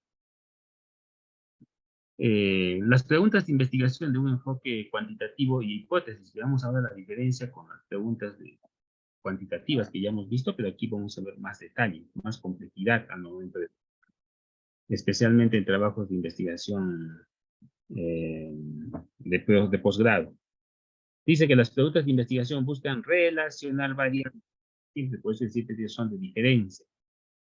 Speaker 1: Las preguntas de investigación de un enfoque cuantitativo y hipótesis. Veamos ahora la diferencia con las preguntas cuantitativas que ya hemos visto, pero aquí vamos a ver más detalle, más complejidad al momento especialmente en trabajos de investigación de posgrado. Dice que las preguntas de investigación buscan relacionar variables, siempre por eso siempre son de diferencia,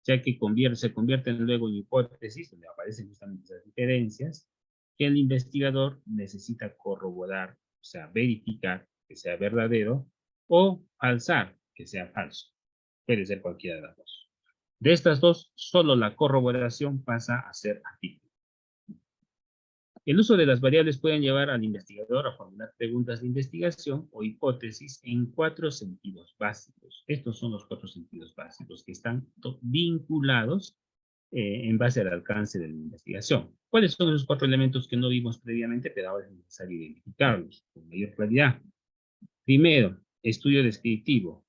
Speaker 1: ya que se convierten luego en hipótesis, donde aparecen justamente esas diferencias, que el investigador necesita corroborar, o sea, verificar que sea verdadero, o falsar que sea falso. Puede ser cualquiera de las dos. De estas dos, solo la corroboración pasa a ser activa. El uso de las variables pueden llevar al investigador a formular preguntas de investigación o hipótesis en 4 sentidos básicos. Estos son los 4 sentidos básicos que están vinculados en base al alcance de la investigación. ¿Cuáles son esos 4 elementos que no vimos previamente, pero ahora es necesario identificarlos con mayor claridad? Primero, estudio descriptivo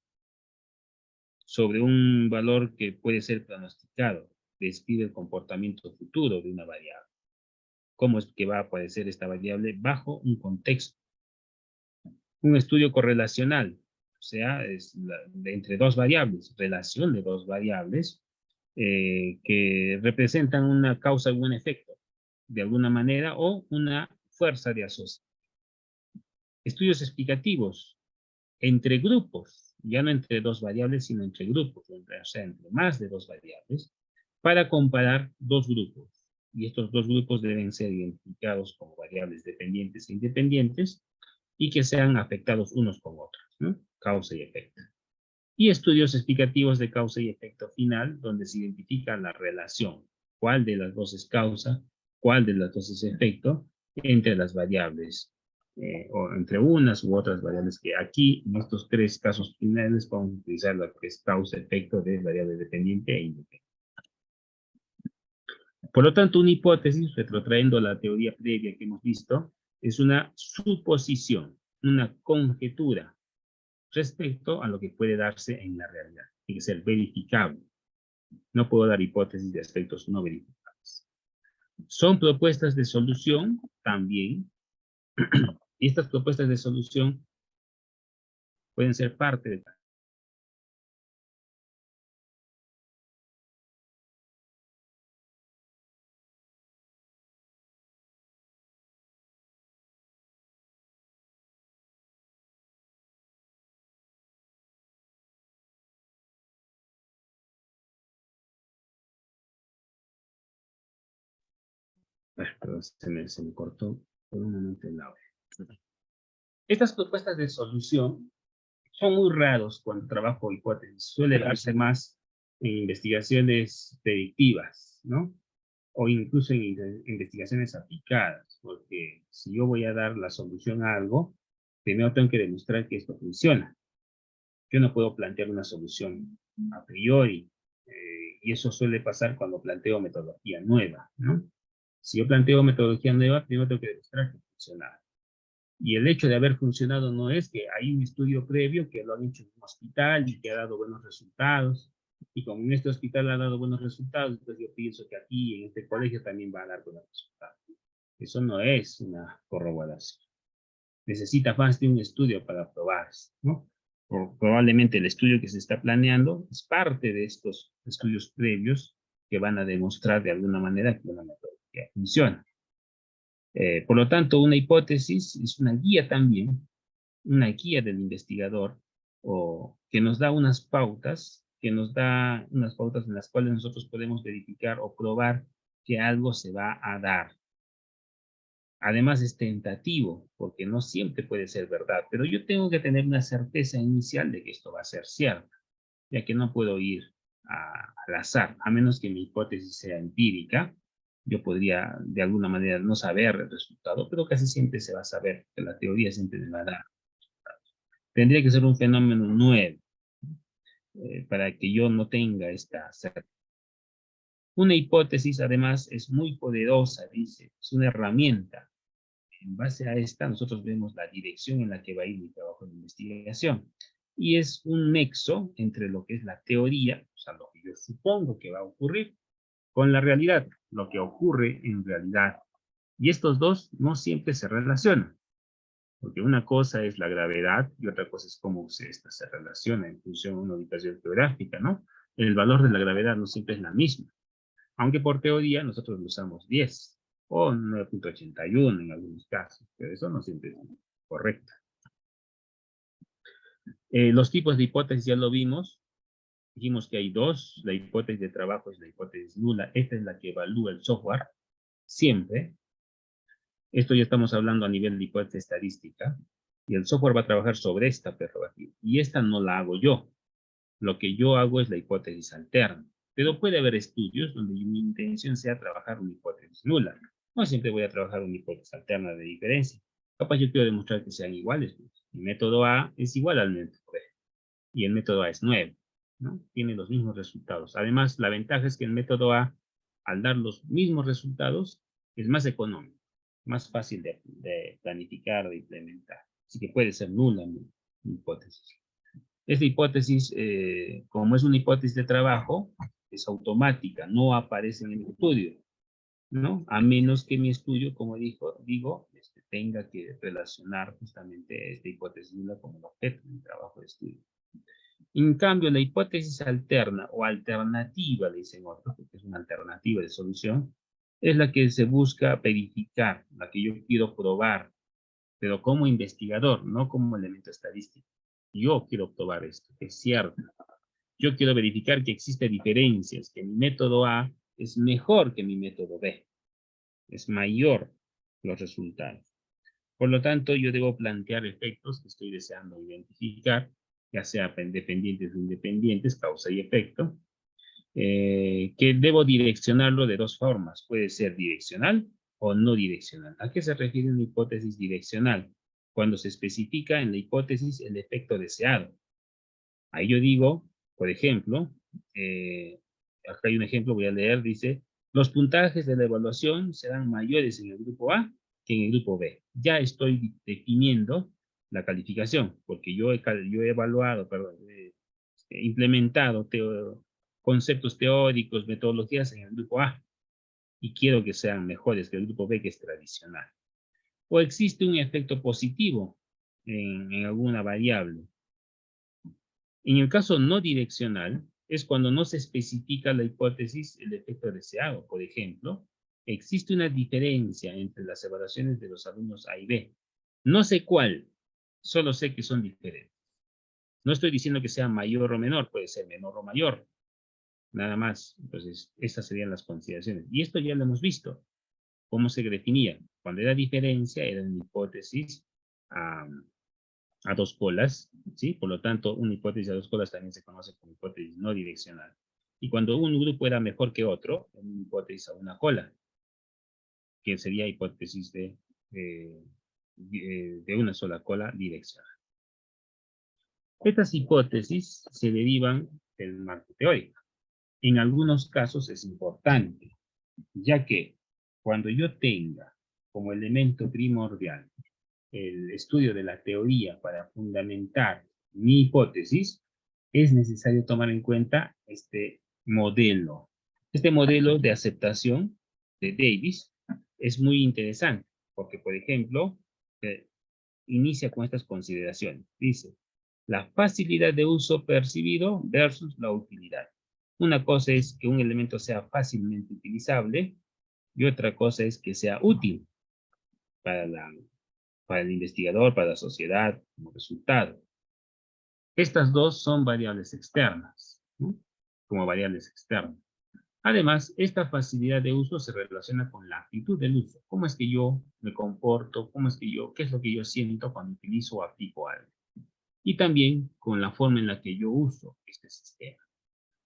Speaker 1: sobre un valor que puede ser pronosticado. Describe el comportamiento futuro de una variable. ¿Cómo es que va a aparecer esta variable bajo un contexto? Un estudio correlacional, o sea, es entre dos variables, relación de dos variables que representan una causa y un efecto, de alguna manera, o una fuerza de asociación. Estudios explicativos entre grupos, ya no entre dos variables, sino entre grupos, o sea, entre más de dos variables, para comparar dos grupos. Y estos dos grupos deben ser identificados como variables dependientes e independientes y que sean afectados unos con otros, ¿no? Causa y efecto. Y estudios explicativos de causa y efecto final, donde se identifica la relación, cuál de las dos es causa, cuál de las dos es efecto, entre las variables, o entre unas u otras variables, que aquí, en estos 3 casos finales, vamos a utilizar lo que es causa-efecto de variable dependiente e independiente. Por lo tanto, una hipótesis, retrotrayendo la teoría previa que hemos visto, es una suposición, una conjetura respecto a lo que puede darse en la realidad. Tiene que ser verificable. No puedo dar hipótesis de aspectos no verificables. Son propuestas de solución también. Y estas propuestas de solución pueden ser parte de... Perdón, se me cortó por un momento el audio. Estas propuestas de solución son muy raros cuando trabajo hipótesis. Suele darse más en investigaciones predictivas, ¿no? O incluso en investigaciones aplicadas, porque si yo voy a dar la solución a algo, primero tengo que demostrar que esto funciona. Yo no puedo plantear una solución a priori, y eso suele pasar cuando planteo metodología nueva, ¿no? Si yo planteo metodología nueva, primero tengo que demostrar que funciona. Y el hecho de haber funcionado no es que hay un estudio previo que lo han hecho en un hospital y que ha dado buenos resultados, y como en este hospital ha dado buenos resultados, entonces yo pienso que aquí en este colegio también va a dar buenos resultados. Eso no es una corroboración. Necesita más de un estudio para probarse, ¿no? Probablemente el estudio que se está planeando es parte de estos estudios previos que van a demostrar de alguna manera que una metodología funciona. Por lo tanto, una hipótesis es una guía también, una guía del investigador, o que nos da unas pautas, en las cuales nosotros podemos verificar o probar que algo se va a dar. Además es tentativo, porque no siempre puede ser verdad, pero yo tengo que tener una certeza inicial de que esto va a ser cierto, ya que no puedo ir al azar, a menos que mi hipótesis sea empírica. Yo podría de alguna manera no saber el resultado, pero casi siempre se va a saber, que la teoría siempre me va a dar. Tendría que ser un fenómeno nuevo para que yo no tenga esta certeza. Una hipótesis, además, es muy poderosa, dice, es una herramienta. En base a esta, nosotros vemos la dirección en la que va a ir mi trabajo de investigación. Y es un nexo entre lo que es la teoría, o sea, lo que yo supongo que va a ocurrir, con la realidad, lo que ocurre en realidad. Y estos dos no siempre se relacionan, porque una cosa es la gravedad y otra cosa es cómo esta se relaciona en función de una ubicación geográfica, ¿no? El valor de la gravedad no siempre es la misma, aunque por teoría nosotros usamos 10 o 9.81 en algunos casos, pero eso no siempre es correcto. Los tipos de hipótesis ya lo vimos. Dijimos que hay dos. La hipótesis de trabajo es la hipótesis nula. Esta es la que evalúa el software, siempre. Esto ya estamos hablando a nivel de hipótesis estadística, y el software va a trabajar sobre esta prerrogativa. Y esta no la hago yo. Lo que yo hago es la hipótesis alterna. Pero puede haber estudios donde mi intención sea trabajar una hipótesis nula. No siempre voy a trabajar una hipótesis alterna de diferencia. Capaz yo quiero demostrar que sean iguales. El método A es igual al método B. Y el método A es nuevo, ¿no? Tiene los mismos resultados. Además, la ventaja es que el método A, al dar los mismos resultados, es más económico, más fácil de planificar, de implementar. Así que puede ser nula mi hipótesis. Esta hipótesis, como es una hipótesis de trabajo, es automática, no aparece en el estudio, ¿no? A menos que mi estudio, como digo, tenga que relacionar justamente esta hipótesis nula con el objeto de mi trabajo de estudio. En cambio, la hipótesis alterna o alternativa, le dicen otros, porque es una alternativa de solución, es la que se busca verificar, la que yo quiero probar, pero como investigador, no como elemento estadístico. Yo quiero probar esto, que es cierto. Yo quiero verificar que existen diferencias, que mi método A es mejor que mi método B. Es mayor los resultados. Por lo tanto, yo debo plantear efectos que estoy deseando identificar, ya sea dependientes o independientes, causa y efecto, que debo direccionarlo de dos formas. Puede ser direccional o no direccional. ¿A qué se refiere una hipótesis direccional? Cuando se especifica en la hipótesis el efecto deseado. Ahí yo digo, por ejemplo, acá hay un ejemplo, voy a leer, dice, los puntajes de la evaluación serán mayores en el grupo A que en el grupo B. Ya estoy definiendo la calificación, porque yo he evaluado, perdón, he implementado conceptos teóricos, metodologías en el grupo A, y quiero que sean mejores que el grupo B, que es tradicional. O existe un efecto positivo en alguna variable. En el caso no direccional, es cuando no se especifica la hipótesis, el efecto deseado. Por ejemplo, existe una diferencia entre las evaluaciones de los alumnos A y B. No sé cuál, solo sé que son diferentes. No estoy diciendo que sea mayor o menor, puede ser menor o mayor. Nada más. Entonces, estas serían las consideraciones. Y esto ya lo hemos visto. ¿Cómo se definía? Cuando era diferencia, era una hipótesis a dos colas, ¿sí? Por lo tanto, una hipótesis a dos colas también se conoce como hipótesis no direccional. Y cuando un grupo era mejor que otro, una hipótesis a una cola, que sería hipótesis de una sola cola direccional. Estas hipótesis se derivan del marco teórico. En algunos casos es importante, ya que cuando yo tenga como elemento primordial el estudio de la teoría para fundamentar mi hipótesis, es necesario tomar en cuenta este modelo. Este modelo de aceptación de Davis es muy interesante, porque, por ejemplo, inicia con estas consideraciones. Dice, la facilidad de uso percibido versus la utilidad. Una cosa es que un elemento sea fácilmente utilizable y otra cosa es que sea útil para el investigador, para la sociedad, como resultado. Estas dos son variables externas, ¿no? Como variables externas. Además, esta facilidad de uso se relaciona con la actitud del uso. ¿Cómo es que yo me comporto? ¿Qué es lo que yo siento cuando utilizo o aplico algo? Y también con la forma en la que yo uso este sistema.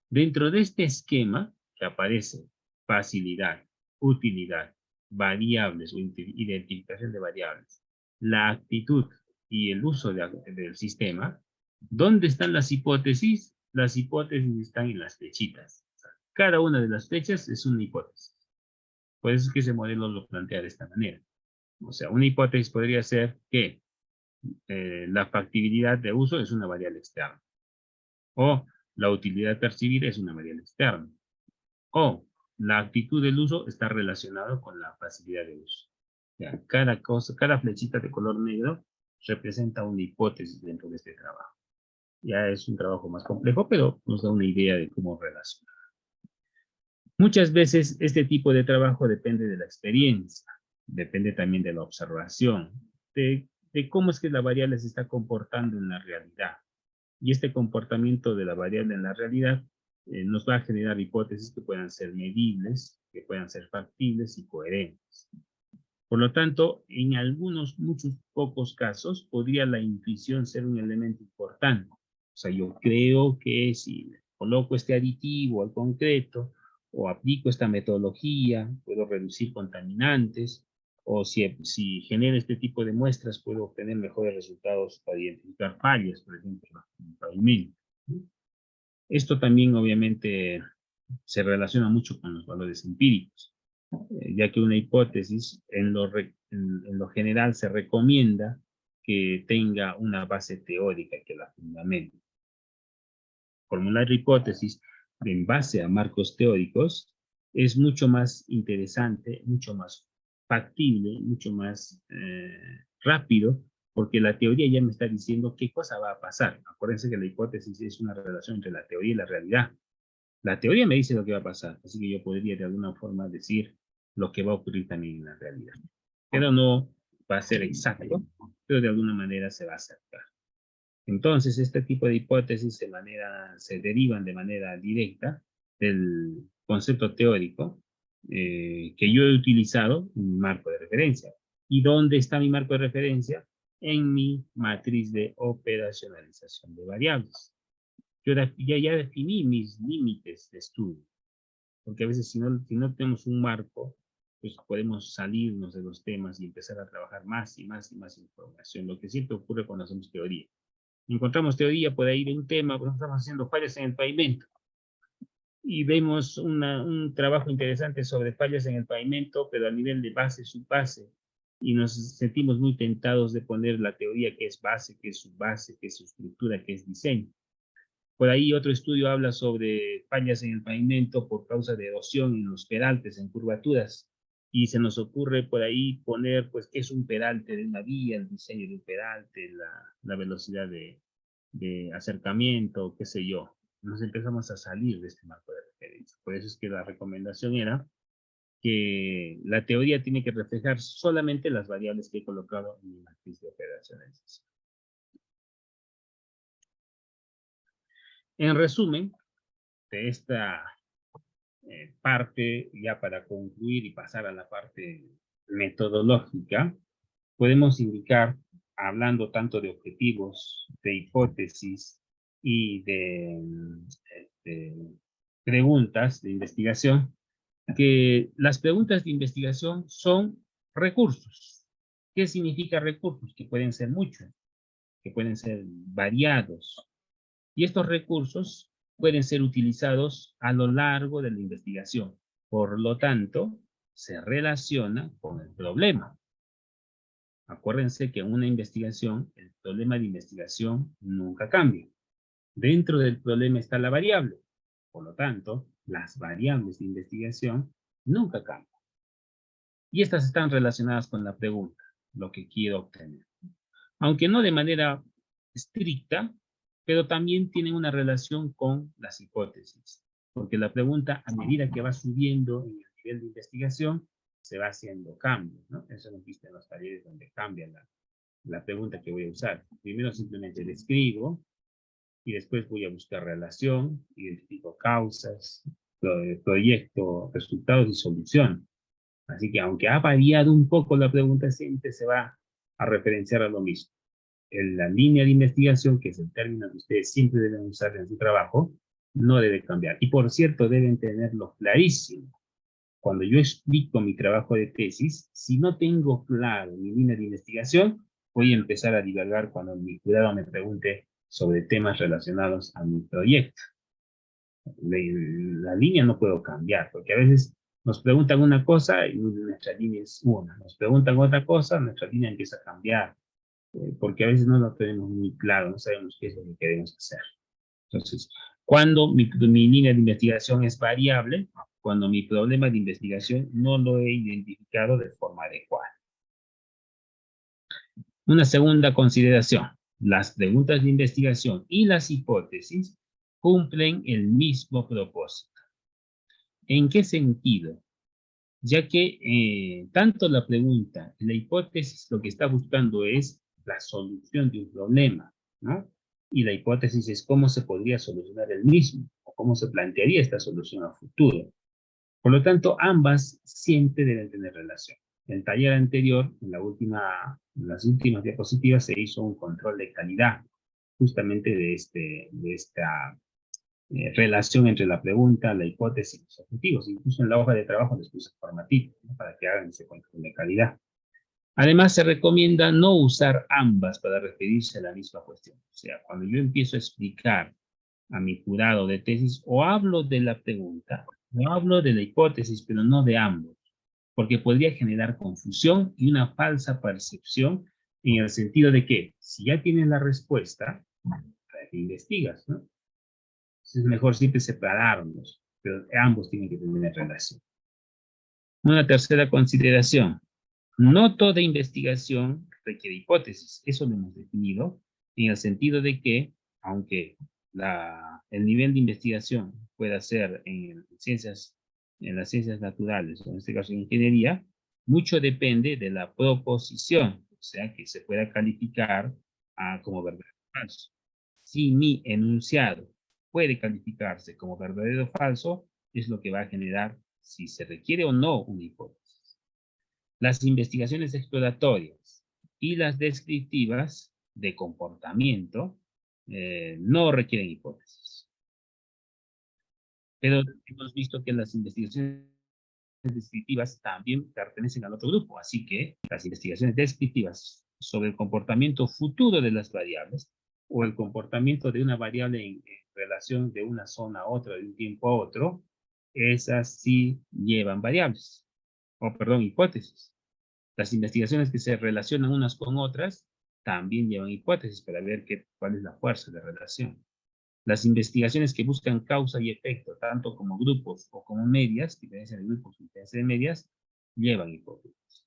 Speaker 1: Dentro de este esquema que aparece facilidad, utilidad, variables o identificación de variables, la actitud y el uso del sistema, ¿dónde están las hipótesis? Las hipótesis están en las flechitas. Cada una de las flechas es una hipótesis. Por eso es que ese modelo lo plantea de esta manera. O sea, una hipótesis podría ser que la factibilidad de uso es una variable externa. O la utilidad percibida es una variable externa. O la actitud del uso está relacionada con la facilidad de uso. Ya, cada flechita de color negro representa una hipótesis dentro de este trabajo. Ya es un trabajo más complejo, pero nos da una idea de cómo relacionar. Muchas veces este tipo de trabajo depende de la experiencia, depende también de la observación, de cómo es que la variable se está comportando en la realidad. Y este comportamiento de la variable en la realidad nos va a generar hipótesis que puedan ser medibles, que puedan ser factibles y coherentes. Por lo tanto, en algunos, muchos pocos casos, podría la intuición ser un elemento importante. O sea, yo creo que si coloco este aditivo al concreto o aplico esta metodología, puedo reducir contaminantes, o si genero este tipo de muestras, puedo obtener mejores resultados para identificar fallas, por ejemplo, en el pavimento. Esto también, obviamente, se relaciona mucho con los valores empíricos, ya que una hipótesis en lo general se recomienda que tenga una base teórica que la fundamente. Formular hipótesis en base a marcos teóricos es mucho más interesante, mucho más factible, mucho más rápido, porque la teoría ya me está diciendo qué cosa va a pasar. Acuérdense que la hipótesis es una relación entre la teoría y la realidad. La teoría me dice lo que va a pasar, así que yo podría de alguna forma decir lo que va a ocurrir también en la realidad. Pero no va a ser exacto, pero de alguna manera se va a acercar. Entonces, este tipo de hipótesis se derivan de manera directa del concepto teórico que yo he utilizado en mi marco de referencia. ¿Y dónde está mi marco de referencia? En mi matriz de operacionalización de variables. Yo ya definí mis límites de estudio, porque a veces si no tenemos un marco, pues podemos salirnos de los temas y empezar a trabajar más y más y más información, lo que siempre ocurre cuando hacemos teoría. Encontramos teoría por ahí de un tema, por ejemplo, estamos haciendo fallas en el pavimento, y vemos un trabajo interesante sobre fallas en el pavimento, pero a nivel de base, subbase, y nos sentimos muy tentados de poner la teoría que es base, que es subbase, que es estructura, que es diseño. Por ahí otro estudio habla sobre fallas en el pavimento por causa de erosión en los peraltes, en curvaturas. Y se nos ocurre por ahí poner, pues, qué es un peralte de una vía, el diseño de un peralte, la velocidad de acercamiento, qué sé yo. Nos empezamos a salir de este marco de referencia. Por eso es que la recomendación era que la teoría tiene que reflejar solamente las variables que he colocado en mi matriz de operaciones. En resumen, de esta parte, ya para concluir y pasar a la parte metodológica, podemos indicar, hablando tanto de objetivos, de hipótesis y de preguntas de investigación, que las preguntas de investigación son recursos. ¿Qué significa recursos? Que pueden ser muchos, que pueden ser variados. Y estos recursos pueden ser utilizados a lo largo de la investigación. Por lo tanto, se relaciona con el problema. Acuérdense que en una investigación, el problema de investigación nunca cambia. Dentro del problema está la variable. Por lo tanto, las variables de investigación nunca cambian. Y estas están relacionadas con la pregunta, lo que quiero obtener. Aunque no de manera estricta, pero también tienen una relación con las hipótesis. Porque la pregunta, a medida que va subiendo en el nivel de investigación, se va haciendo cambios, ¿no? Eso lo viste en los talleres donde cambia la pregunta que voy a usar. Primero simplemente le escribo, y después voy a buscar relación, identifico causas, proyecto, resultados y solución. Así que aunque ha variado un poco la pregunta, siempre se va a referenciar a lo mismo. En la línea de investigación, que es el término que ustedes siempre deben usar en su trabajo, no debe cambiar. Y por cierto, deben tenerlo clarísimo. Cuando yo explico mi trabajo de tesis, si no tengo claro mi línea de investigación, voy a empezar a divagar cuando mi cuidado me pregunte sobre temas relacionados a mi proyecto. La línea no puedo cambiar, porque a veces nos preguntan una cosa y nuestra línea es una. Nos preguntan otra cosa, nuestra línea empieza a cambiar, porque a veces no lo tenemos muy claro, no sabemos qué es lo que queremos hacer. Entonces, cuando mi línea de investigación es variable, cuando mi problema de investigación no lo he identificado de forma adecuada. Una segunda consideración. Las preguntas de investigación y las hipótesis cumplen el mismo propósito. ¿En qué sentido? Ya que tanto la pregunta y la hipótesis lo que está buscando es la solución de un problema, ¿no? Y la hipótesis es cómo se podría solucionar el mismo, o cómo se plantearía esta solución a futuro. Por lo tanto, ambas siempre deben tener relación. el taller anterior, en las últimas diapositivas, se hizo un control de calidad, justamente de esta relación entre la pregunta, la hipótesis y los objetivos. Incluso en la hoja de trabajo les puse formativo, ¿no? Para que hagan ese control de calidad. Además, se recomienda no usar ambas para referirse a la misma cuestión. O sea, cuando yo empiezo a explicar a mi jurado de tesis, o hablo de la pregunta, o hablo de la hipótesis, pero no de ambos, porque podría generar confusión y una falsa percepción en el sentido de que, si ya tienes la respuesta, ¿para qué investigas, no? Es mejor siempre separarnos, pero ambos tienen que tener relación. Una tercera consideración. No toda investigación requiere hipótesis. Eso lo hemos definido en el sentido de que, aunque el nivel de investigación pueda ser en las ciencias naturales, o en este caso en ingeniería, mucho depende de la proposición, o sea, que se pueda calificar como verdadero o falso. Si mi enunciado puede calificarse como verdadero o falso, es lo que va a generar si se requiere o no una hipótesis. Las investigaciones exploratorias y las descriptivas de comportamiento no requieren hipótesis. Pero hemos visto que las investigaciones descriptivas también pertenecen al otro grupo, así que las investigaciones descriptivas sobre el comportamiento futuro de las variables o el comportamiento de una variable en relación de una zona a otra, de un tiempo a otro, esas sí llevan variables, o perdón, hipótesis. Las investigaciones que se relacionan unas con otras también llevan hipótesis para ver cuál es la fuerza de relación. Las investigaciones que buscan causa y efecto, tanto como grupos o como medias, diferencia de grupos y diferencia de medias, llevan hipótesis.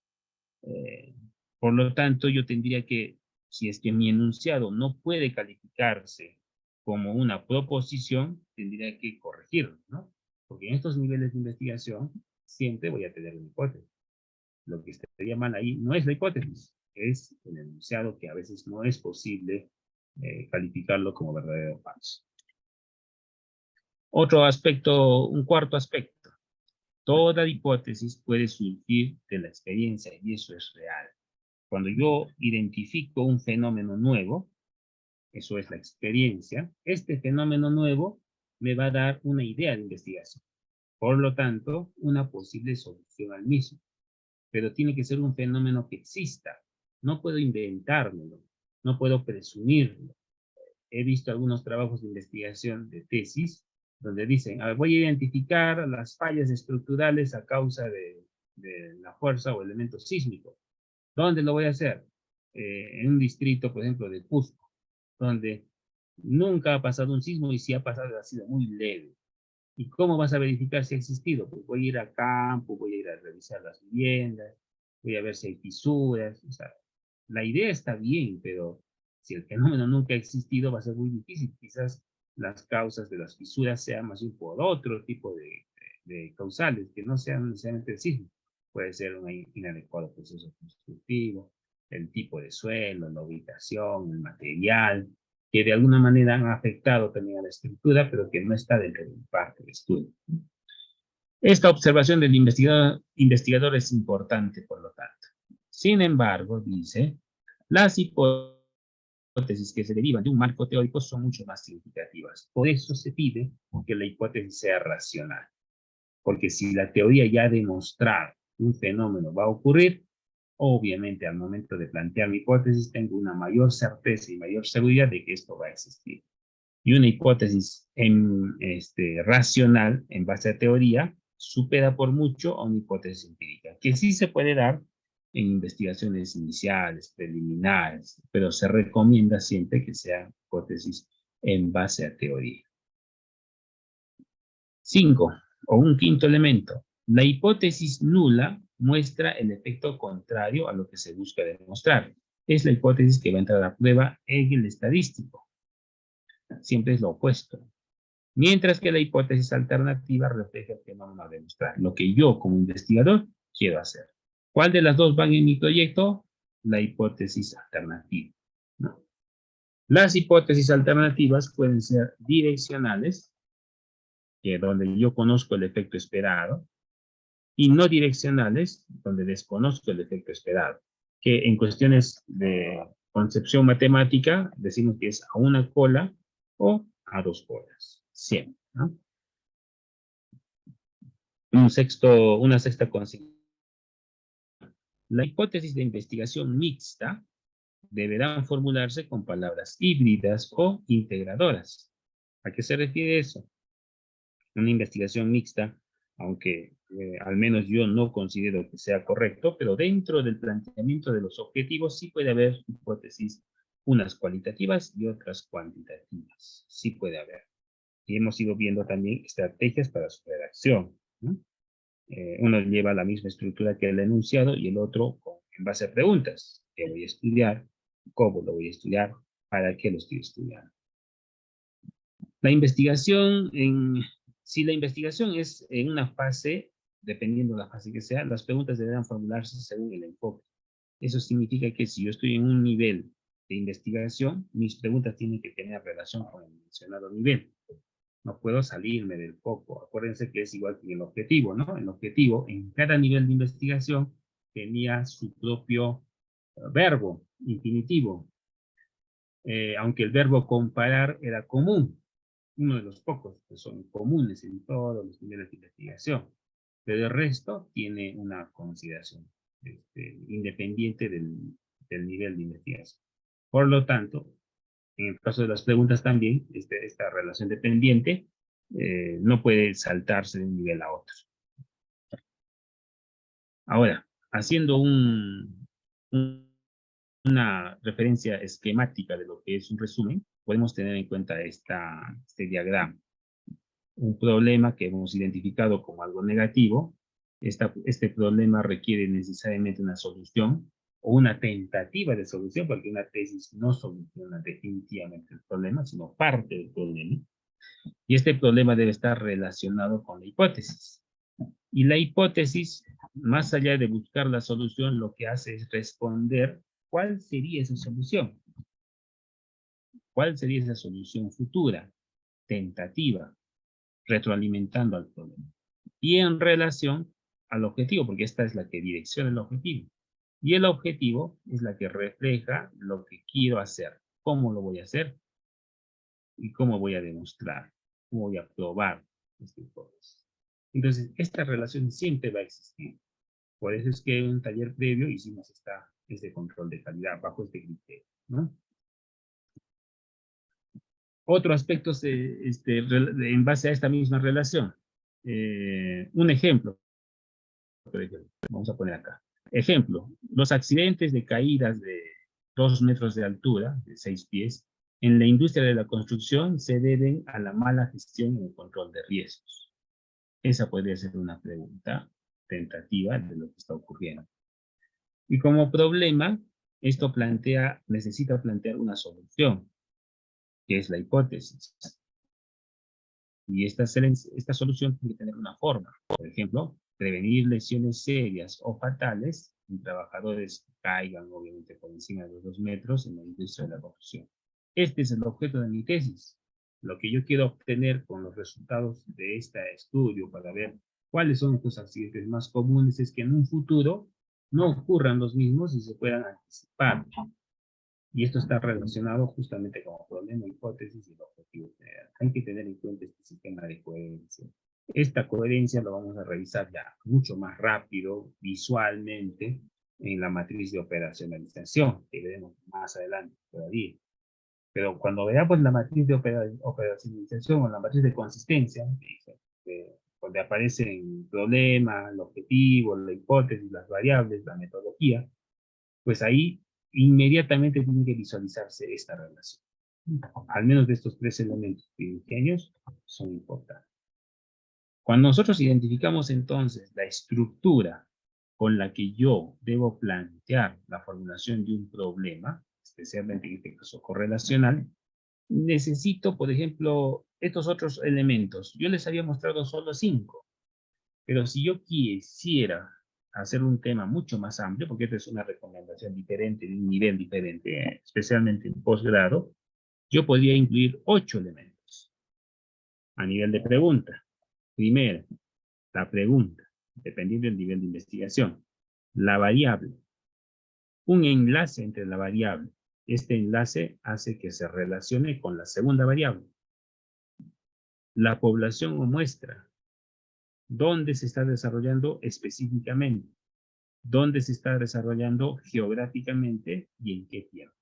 Speaker 1: Por lo tanto, yo tendría que, si es que mi enunciado no puede calificarse como una proposición, tendría que corregirlo, ¿no? Porque en estos niveles de investigación siempre voy a tener una hipótesis. Lo que estaría mal ahí no es la hipótesis, es el enunciado que a veces no es posible calificarlo como verdadero o falso. Otro aspecto, un cuarto aspecto. Toda hipótesis puede surgir de la experiencia y eso es real. Cuando yo identifico un fenómeno nuevo, eso es la experiencia, este fenómeno nuevo me va a dar una idea de investigación. Por lo tanto, una posible solución al mismo. Pero tiene que ser un fenómeno que exista. No puedo inventármelo, no puedo presumirlo. He visto algunos trabajos de investigación de tesis donde dicen, voy a identificar las fallas estructurales a causa de la fuerza o elemento sísmico. ¿Dónde lo voy a hacer? En un distrito, por ejemplo, de Cusco, donde nunca ha pasado un sismo y si ha pasado ha sido muy leve. ¿Y cómo vas a verificar si ha existido? Pues voy a ir a campo, voy a ir a revisar las viviendas, voy a ver si hay fisuras. O sea, la idea está bien, pero si el fenómeno nunca ha existido, va a ser muy difícil. Quizás las causas de las fisuras sean más bien por otro tipo de causales, que no sean necesariamente el sismo. Puede ser un inadecuado proceso constructivo, el tipo de suelo, la ubicación, el material, que de alguna manera han afectado también a la estructura, pero que no está dentro de parte del estudio. Esta observación del investigador es importante, por lo tanto. Sin embargo, dice, las hipótesis que se derivan de un marco teórico son mucho más significativas. Por eso se pide que la hipótesis sea racional. Porque si la teoría ya ha demostrado que un fenómeno va a ocurrir, obviamente al momento de plantear mi hipótesis tengo una mayor certeza y mayor seguridad de que esto va a existir. Y una hipótesis racional en base a teoría supera por mucho a una hipótesis empírica, que sí se puede dar en investigaciones iniciales, preliminares, pero se recomienda siempre que sean hipótesis en base a teoría. 5. O un quinto elemento. La hipótesis nula muestra el efecto contrario a lo que se busca demostrar. Es la hipótesis que va a entrar a prueba en el estadístico. Siempre es lo opuesto. Mientras que la hipótesis alternativa refleja el fenómeno a demostrar, lo que yo como investigador quiero hacer. ¿Cuál de las dos van en mi proyecto? La hipótesis alternativa. ¿No? Las hipótesis alternativas pueden ser direccionales, que donde yo conozco el efecto esperado, y no direccionales, donde desconozco el efecto esperado, que en cuestiones de concepción matemática decimos que es a una cola o a dos colas, siempre, ¿no? Una sexta consigna. La hipótesis de investigación mixta deberán formularse con palabras híbridas o integradoras. ¿A qué se refiere eso? Una investigación mixta, aunque al menos yo no considero que sea correcto, pero dentro del planteamiento de los objetivos sí puede haber hipótesis, unas cualitativas y otras cuantitativas. Sí puede haber. Y hemos ido viendo también estrategias para su redacción, ¿no? Uno lleva la misma estructura que el enunciado y el otro en base a preguntas. ¿Qué voy a estudiar? ¿Cómo lo voy a estudiar? ¿Para qué lo estoy estudiando? La investigación, si la investigación es en una fase, dependiendo de la fase que sea, las preguntas deberán formularse según el enfoque. Eso significa que si yo estoy en un nivel de investigación, mis preguntas tienen que tener relación con el mencionado nivel. No puedo salirme del foco. Acuérdense que es igual que el objetivo, ¿no? El objetivo en cada nivel de investigación tenía su propio verbo, infinitivo. Aunque el verbo comparar era común, uno de los pocos que son comunes en todos los niveles de investigación, pero el resto tiene una consideración independiente del nivel de investigación. Por lo tanto, en el caso de las preguntas también, esta relación dependiente no puede saltarse de un nivel a otro. Ahora, haciendo una referencia esquemática de lo que es un resumen, podemos tener en cuenta este diagrama. Un problema que hemos identificado como algo negativo, este problema requiere necesariamente una solución o una tentativa de solución, porque una tesis no soluciona definitivamente el problema, sino parte del problema. Y este problema debe estar relacionado con la hipótesis. Y la hipótesis, más allá de buscar la solución, lo que hace es responder cuál sería esa solución. ¿Cuál sería esa solución futura, tentativa, retroalimentando al problema? Y en relación al objetivo, porque esta es la que direcciona el objetivo. Y el objetivo es la que refleja lo que quiero hacer, cómo lo voy a hacer y cómo voy a demostrar, cómo voy a probar esta hipótesis. Entonces, esta relación siempre va a existir. Por eso es que en un taller previo hicimos este control de calidad bajo este criterio, ¿no? Otro aspecto en base a esta misma relación. Un ejemplo, por ejemplo, vamos a poner acá. Ejemplo, los accidentes de caídas de 2 metros de altura, de 6 pies, en la industria de la construcción se deben a la mala gestión en el control de riesgos. Esa podría ser una pregunta tentativa de lo que está ocurriendo. Y como problema, esto necesita plantear una solución, que es la hipótesis. Y esta solución tiene que tener una forma. Por ejemplo, prevenir lesiones serias o fatales en trabajadores que caigan, obviamente, por encima de los 2 metros en la industria de la construcción. Este es el objeto de mi tesis. Lo que yo quiero obtener con los resultados de este estudio para ver cuáles son estos accidentes más comunes es que en un futuro no ocurran los mismos y se puedan anticipar. Y esto está relacionado justamente con el problema, hipótesis y el objetivo general. Hay que tener en cuenta este sistema de coherencia. Esta coherencia lo vamos a revisar ya mucho más rápido, visualmente, en la matriz de operacionalización, que veremos más adelante todavía. Pero cuando veamos la matriz de operacionalización o la matriz de consistencia, donde aparecen el problema, el objetivo, la hipótesis, las variables, la metodología, pues ahí inmediatamente tiene que visualizarse esta relación. Al menos de estos 3 elementos primigenios son importantes. Cuando nosotros identificamos entonces la estructura con la que yo debo plantear la formulación de un problema, especialmente en este caso correlacional, necesito, por ejemplo, estos otros elementos. Yo les había mostrado solo 5, pero si yo quisiera hacer un tema mucho más amplio, porque esta es una recomendación diferente, de un nivel diferente, especialmente en posgrado, yo podría incluir 8 elementos a nivel de pregunta. Primero, la pregunta. dependiendo del nivel de investigación. La variable, un enlace entre la variable. Este enlace hace que se relacione con la segunda variable. La población o muestra, dónde se está desarrollando específicamente, dónde se está desarrollando geográficamente y en qué tiempo.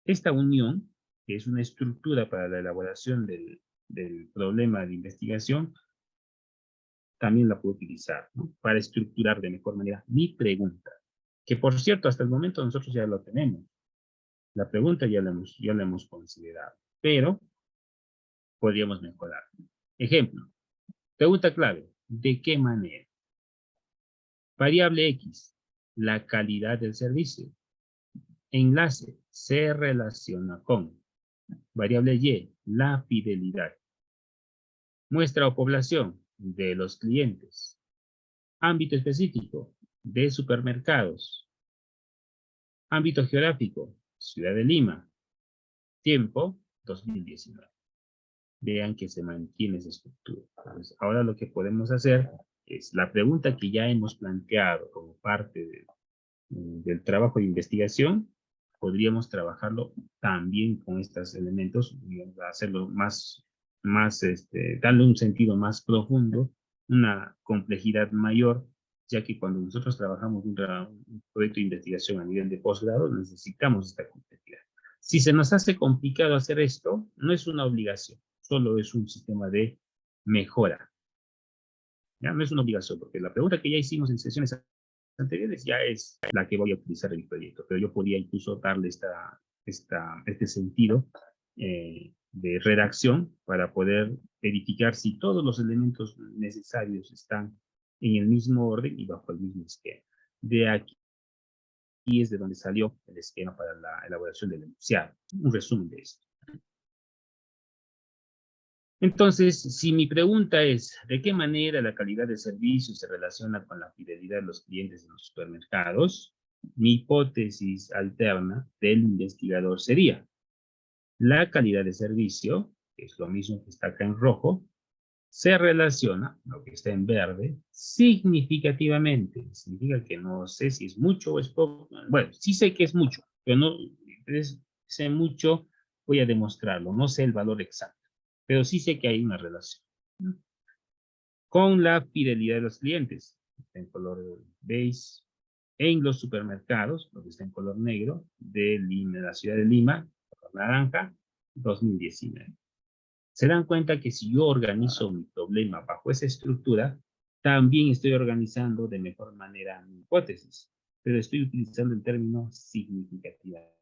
Speaker 1: Esta unión, que es una estructura para la elaboración del problema de investigación, también la puedo utilizar, ¿no?, para estructurar de mejor manera mi pregunta, que por cierto, hasta el momento nosotros ya lo tenemos. La pregunta ya la hemos considerado, pero podríamos mejorar. Ejemplo, pregunta clave, ¿de qué manera? Variable X, la calidad del servicio. Enlace, se relaciona con. Variable Y, la fidelidad. Muestra o población, de los clientes. Ámbito específico, de supermercados. Ámbito geográfico, Ciudad de Lima. Tiempo, 2019. Vean que se mantiene esa estructura. Entonces, ahora lo que podemos hacer es la pregunta que ya hemos planteado como parte del trabajo de investigación, podríamos trabajarlo también con estos elementos, digamos, hacerlo darle un sentido más profundo, una complejidad mayor, ya que cuando nosotros trabajamos un proyecto de investigación a nivel de posgrado, necesitamos esta complejidad. Si se nos hace complicado hacer esto, no es una obligación, solo es un sistema de mejora. ¿Ya? No es una obligación, porque la pregunta que ya hicimos en sesiones anteriores ya es la que voy a utilizar en mi proyecto, pero yo podría incluso darle este sentido de redacción para poder verificar si todos los elementos necesarios están en el mismo orden y bajo el mismo esquema. De aquí es de donde salió el esquema para la elaboración del enunciado. Un resumen de esto. Entonces, si mi pregunta es, ¿de qué manera la calidad de servicio se relaciona con la fidelidad de los clientes en los supermercados? Mi hipótesis alterna del investigador sería, la calidad de servicio, que es lo mismo que está acá en rojo, se relaciona, lo que está en verde, significativamente. Significa que no sé si es mucho o es poco. Bueno, sí sé que es mucho, pero no sé mucho, voy a demostrarlo. No sé el valor exacto, pero sí sé que hay una relación con la fidelidad de los clientes. Está en color beige. En los supermercados, lo que está en color negro, de Lima, de la ciudad de Lima, color naranja, 2019. Se dan cuenta que si yo organizo mi problema bajo esa estructura, también estoy organizando de mejor manera mi hipótesis, pero estoy utilizando el término significativamente.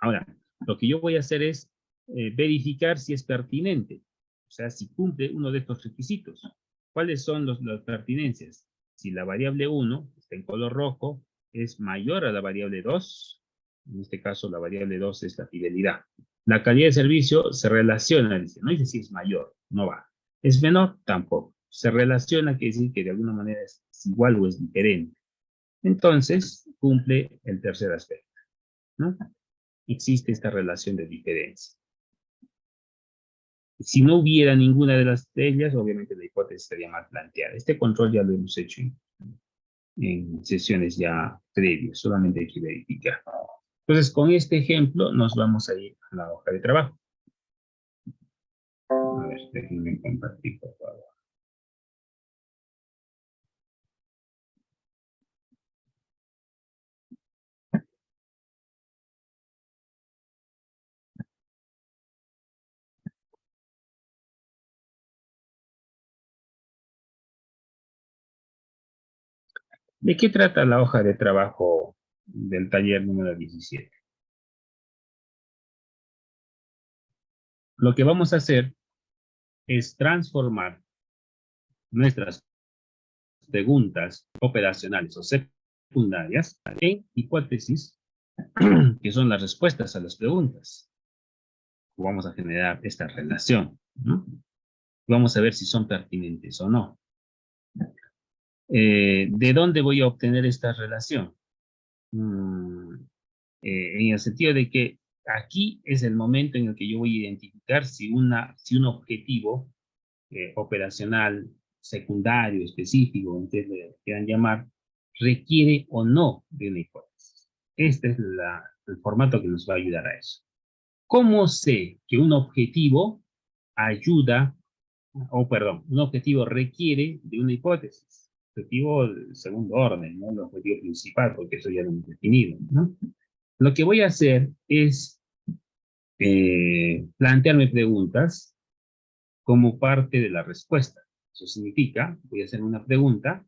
Speaker 1: Ahora, lo que yo voy a hacer es verificar si es pertinente, o sea, si cumple uno de estos requisitos. ¿Cuáles son las pertinencias? Si la variable 1, que está en color rojo, es mayor a la variable 2, en este caso la variable 2 es la fidelidad. La calidad de servicio se relaciona, dice, no dice si es mayor, no va. ¿Es menor? Tampoco. Se relaciona, quiere decir que de alguna manera es igual o es diferente. Entonces, cumple el tercer aspecto, ¿no? Existe esta relación de diferencia. Si no hubiera ninguna de las de ellas, obviamente la hipótesis estaría mal planteada. Este control ya lo hemos hecho en sesiones ya previas, solamente hay que verificar. Entonces, con este ejemplo nos vamos a ir a la hoja de trabajo. A ver, déjenme compartir, por favor. ¿De qué trata la hoja de trabajo del taller número 17? Lo que vamos a hacer es transformar nuestras preguntas operacionales o secundarias en hipótesis, que son las respuestas a las preguntas. Vamos a generar esta relación, ¿no? Vamos a ver si son pertinentes o no. ¿De dónde voy a obtener esta relación? En el sentido de que aquí es el momento en el que yo voy a identificar si un objetivo operacional secundario, específico, como ustedes le quieran llamar, requiere o no de una hipótesis. Este es el formato que nos va a ayudar a eso. ¿Cómo sé que un objetivo ayuda, un objetivo requiere de una hipótesis? Objetivo de segundo orden, no el objetivo principal, porque eso ya lo hemos definido, ¿no? Lo que voy a hacer es plantearme preguntas como parte de la respuesta. Eso significa, voy a hacer una pregunta,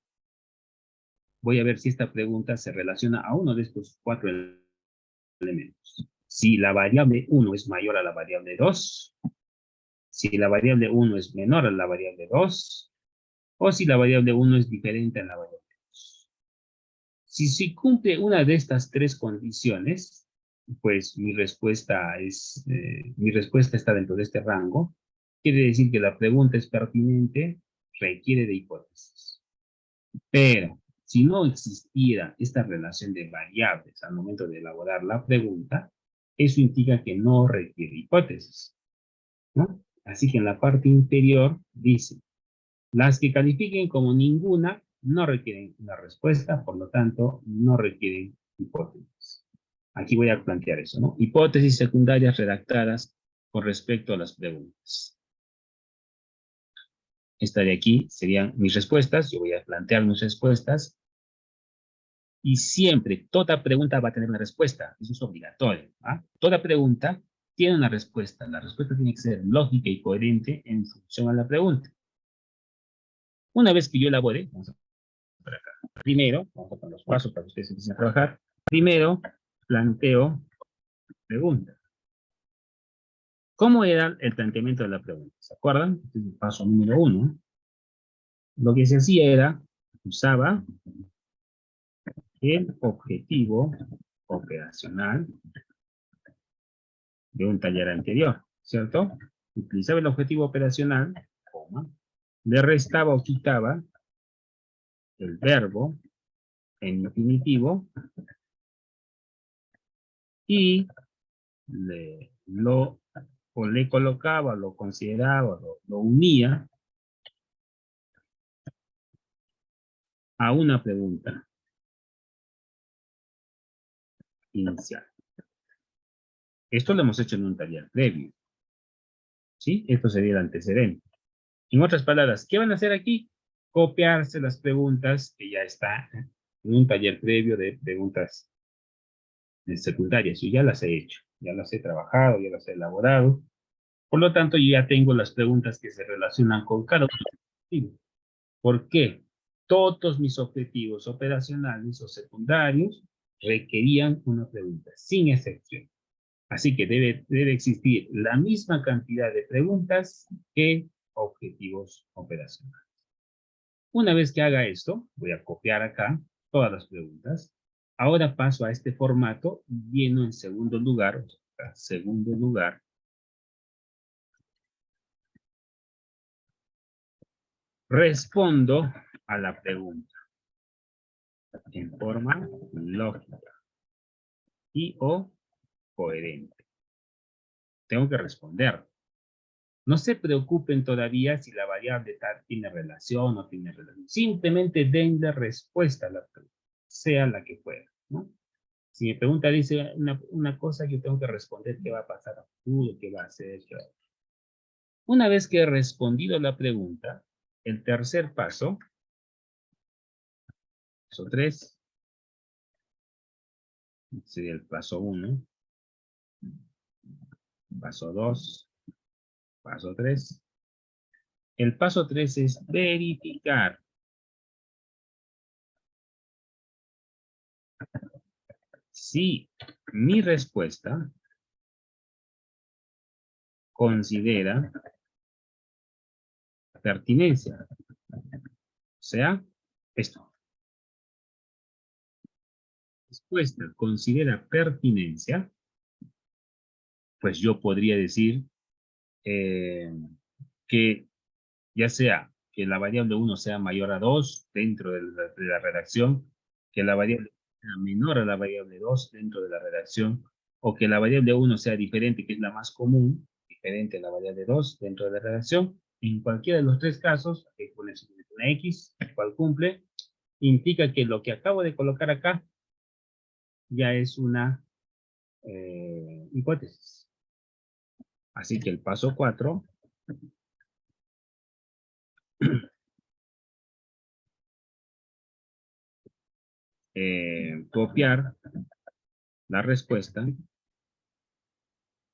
Speaker 1: voy a ver si esta pregunta se relaciona a uno de estos 4 elementos. Si la variable 1 es mayor a la variable 2, si la variable 1 es menor a la variable 2, o si la variable 1 es diferente a la variable 2. Si cumple una de estas 3 condiciones, pues mi respuesta está dentro de este rango. Quiere decir que la pregunta es pertinente, requiere de hipótesis. Pero si no existiera esta relación de variables al momento de elaborar la pregunta, eso indica que no requiere hipótesis, ¿no? Así que en la parte inferior dice, las que califiquen como ninguna no requieren una respuesta, por lo tanto, no requieren hipótesis. Aquí voy a plantear eso, ¿no? Hipótesis secundarias redactadas con respecto a las preguntas. Esta de aquí serían mis respuestas. Yo voy a plantear mis respuestas. Y siempre, toda pregunta va a tener una respuesta. Eso es obligatorio. ¿Ah? Toda pregunta tiene una respuesta. La respuesta tiene que ser lógica y coherente en función a la pregunta. Una vez que yo elabore, vamos a por acá. Primero, vamos a poner los pasos para que ustedes empiecen a trabajar. Primero, planteo pregunta. ¿Cómo era el planteamiento de la pregunta? ¿Se acuerdan? Este es el paso número 1. Lo que se hacía era, usaba el objetivo operacional de un taller anterior, ¿cierto? Utilizaba el objetivo operacional, coma, le restaba o quitaba el verbo en infinitivo y le colocaba, lo consideraba, lo unía a una pregunta inicial. Esto lo hemos hecho en un taller previo, ¿sí? Esto sería el antecedente. En otras palabras, ¿qué van a hacer aquí? Copiarse las preguntas que ya están en un taller previo de preguntas secundarias. Yo ya las he hecho, ya las he trabajado, ya las he elaborado. Por lo tanto, yo ya tengo las preguntas que se relacionan con cada objetivo. ¿Por qué? Todos mis objetivos operacionales o secundarios requerían una pregunta, sin excepción. Así que debe existir la misma cantidad de preguntas que objetivos operacionales. Una vez que haga esto, voy a copiar acá todas las preguntas. Ahora paso a este formato y lleno en segundo lugar, respondo a la pregunta en forma lógica y o coherente. Tengo que responder. No se preocupen todavía si la variable tal tiene relación o no tiene relación. Simplemente denle respuesta a la pregunta, sea la que fuera, ¿no? Si mi pregunta dice una cosa, yo tengo que responder qué va a pasar a futuro, qué va a hacer. Una vez que he respondido la pregunta, el tercer paso, paso 3, sería el paso 1, paso 2, paso 3. El paso 3 es verificar si mi respuesta considera pertinencia. O sea, esto. Respuesta considera pertinencia, pues yo podría decir que ya sea que la variable 1 sea mayor a 2 dentro de la redacción, que la variable sea menor a la variable 2 dentro de la redacción, o que la variable 1 sea diferente, que es la más común, diferente a la variable 2 dentro de la redacción, En cualquiera de los tres casos, hay que poner una X, cual cumple, indica que lo que acabo de colocar acá ya es una hipótesis. Así que el paso 4 copiar la respuesta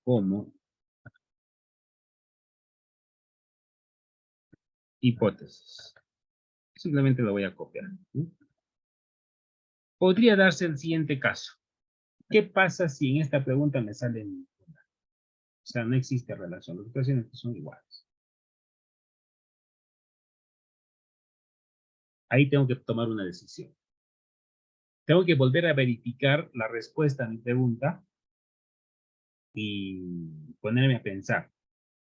Speaker 1: como hipótesis. Simplemente lo voy a copiar. ¿Sí? Podría darse el siguiente caso. ¿Qué pasa si en esta pregunta me sale ninguna? O sea, no existe relación. Las ecuaciones son iguales. Ahí tengo que tomar una decisión. Tengo que volver a verificar la respuesta a mi pregunta y ponerme a pensar.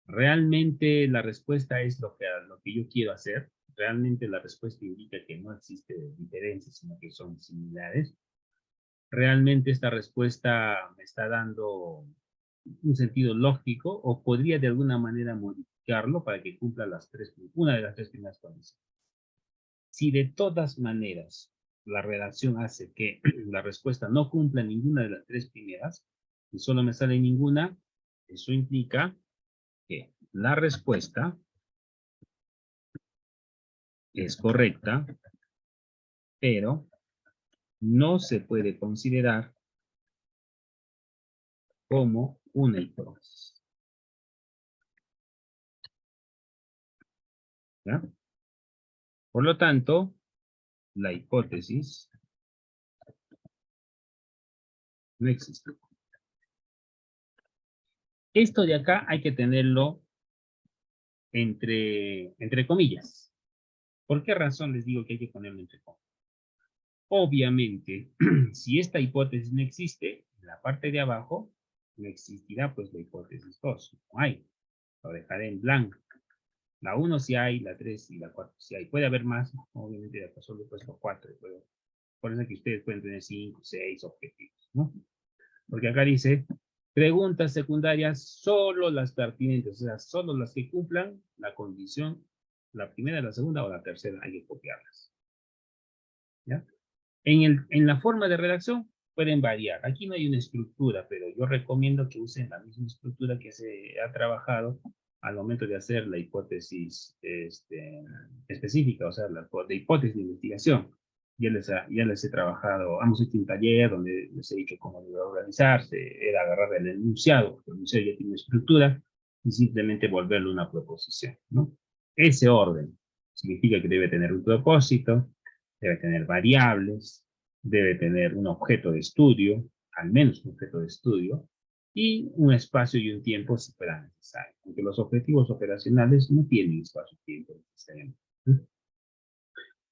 Speaker 1: ¿Realmente la respuesta es lo que yo quiero hacer? ¿Realmente la respuesta indica que no existe diferencia, sino que son similares? ¿Realmente esta respuesta me está dando un sentido lógico o podría de alguna manera modificarlo para que cumpla una de las tres primeras condiciones? Si de todas maneras la redacción hace que la respuesta no cumpla ninguna de las tres primeras y solo me sale ninguna, eso implica que la respuesta es correcta, pero no se puede considerar como una hipótesis. ¿Ya? Por lo tanto, la hipótesis no existe. Esto de acá hay que tenerlo entre comillas. ¿Por qué razón les digo que hay que ponerlo entre comillas? Obviamente, si esta hipótesis no existe, en la parte de abajo no existirá pues la hipótesis 2. No hay. Lo dejaré en blanco. La 1 sí hay, la 3 y la 4 sí hay. Puede haber más, obviamente de acá solo he puesto 4. Por eso que ustedes pueden tener 5, 6 objetivos, ¿no? Porque acá dice, preguntas secundarias, solo las pertinentes, o sea, solo las que cumplan la condición, la primera, la segunda o la tercera, hay que copiarlas. ¿Ya? En la forma de redacción pueden variar. Aquí no hay una estructura, pero yo recomiendo que usen la misma estructura que se ha trabajado al momento de hacer la hipótesis específica, o sea, de hipótesis de investigación. Ya les he trabajado, hemos hecho un taller donde les he dicho cómo debe organizarse, era agarrar el enunciado, porque el enunciado ya tiene estructura, y simplemente volverlo una proposición, ¿no? Ese orden significa que debe tener un propósito, debe tener variables, debe tener un objeto de estudio, al menos un objeto de estudio, y un espacio y un tiempo si fuera necesario, porque los objetivos operacionales no tienen espacio y tiempo necesariamente.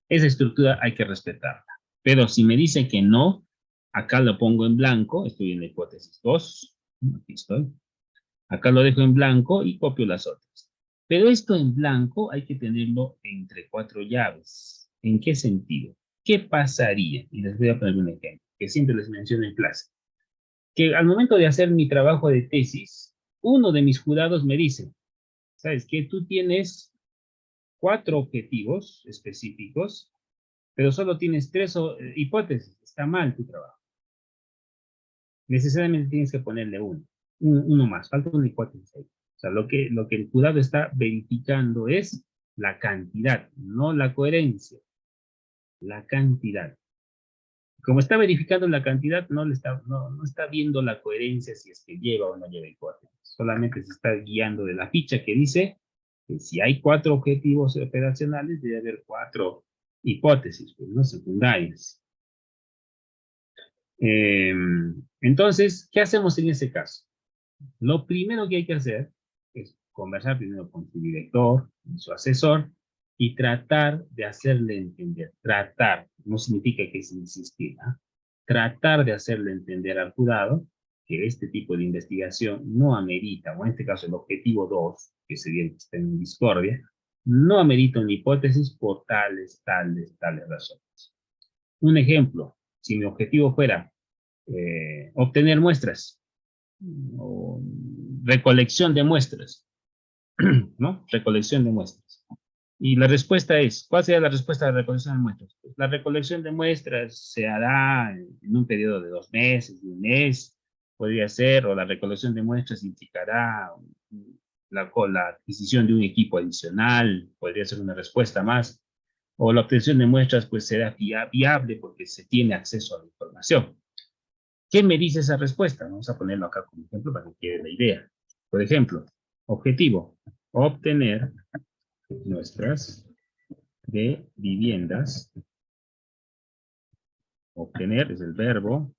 Speaker 1: Esa estructura hay que respetarla. Pero si me dice que no, acá lo pongo en blanco, estoy en la hipótesis 2, aquí estoy. Acá lo dejo en blanco y copio las otras. Pero esto en blanco hay que tenerlo entre 4 llaves. ¿En qué sentido? ¿Qué pasaría? Y les voy a poner un ejemplo, que siempre les menciono en clase. Que al momento de hacer mi trabajo de tesis, uno de mis jurados me dice, ¿sabes qué? Tú tienes 4 objetivos específicos, pero solo tienes 3 hipótesis. Está mal tu trabajo. Necesariamente tienes que ponerle uno más. Falta una hipótesis ahí. O sea, lo que el jurado está verificando es la cantidad, no la coherencia. La cantidad. Como está verificando la cantidad, no está viendo la coherencia si es que lleva o no lleva hipótesis. Solamente se está guiando de la ficha que dice que si hay 4 objetivos operacionales, debe haber 4 hipótesis, pues, ¿no? Secundarias. Entonces, ¿qué hacemos en ese caso? Lo primero que hay que hacer es conversar primero con su director, con su asesor, y tratar de hacerle entender. Tratar, no significa que es insistir, ¿eh? Tratar de hacerle entender al jurado que este tipo de investigación no amerita, o en este caso el objetivo 2, que sería el que está en discordia, no amerita una hipótesis por tales razones. Un ejemplo, si mi objetivo fuera obtener muestras, o recolección de muestras, ¿no? Recolección de muestras. Y la respuesta es, ¿cuál sería la respuesta de la recolección de muestras? Pues la recolección de muestras se hará en un periodo de 2 meses, de un mes, podría ser, o la recolección de muestras implicará la adquisición de un equipo adicional, podría ser una respuesta más, o la obtención de muestras pues será viable porque se tiene acceso a la información. ¿Qué me dice esa respuesta? Vamos a ponerlo acá como ejemplo para que quede la idea. Por ejemplo, objetivo, obtener muestras de viviendas. Obtener es el verbo,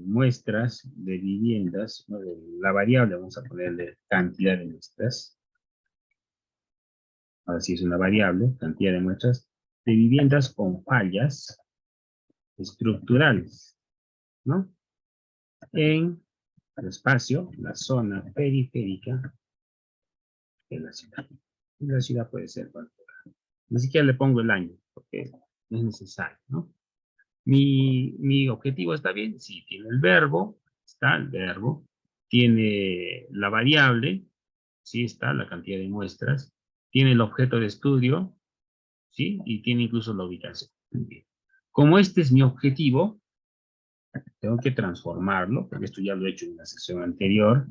Speaker 1: muestras de viviendas, ¿no? La variable vamos a ponerle cantidad de muestras. Ahora sí es una variable, cantidad de muestras de viviendas con fallas estructurales, ¿no? En el espacio, la zona periférica de la ciudad. Y la ciudad puede ser cualquiera. Ni siquiera le pongo el año, porque no es necesario, ¿no? Mi objetivo está bien, sí, tiene el verbo, está el verbo, tiene la variable, sí está la cantidad de muestras, tiene el objeto de estudio, sí, y tiene incluso la ubicación. Bien. Como este es mi objetivo, tengo que transformarlo, porque esto ya lo he hecho en la sesión anterior,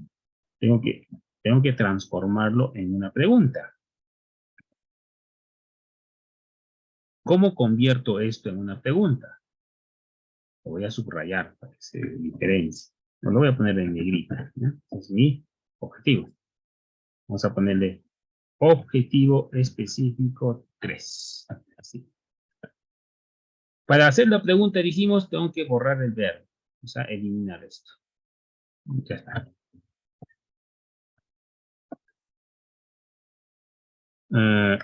Speaker 1: tengo que, tengo que transformarlo en una pregunta. ¿Cómo convierto esto en una pregunta? Lo voy a subrayar para que se diferencie. No lo voy a poner en negrita, ¿ya? Es mi objetivo. Vamos a ponerle objetivo específico 3. Así. Para hacer la pregunta dijimos, tengo que borrar el verbo. O sea, eliminar esto. Ya está.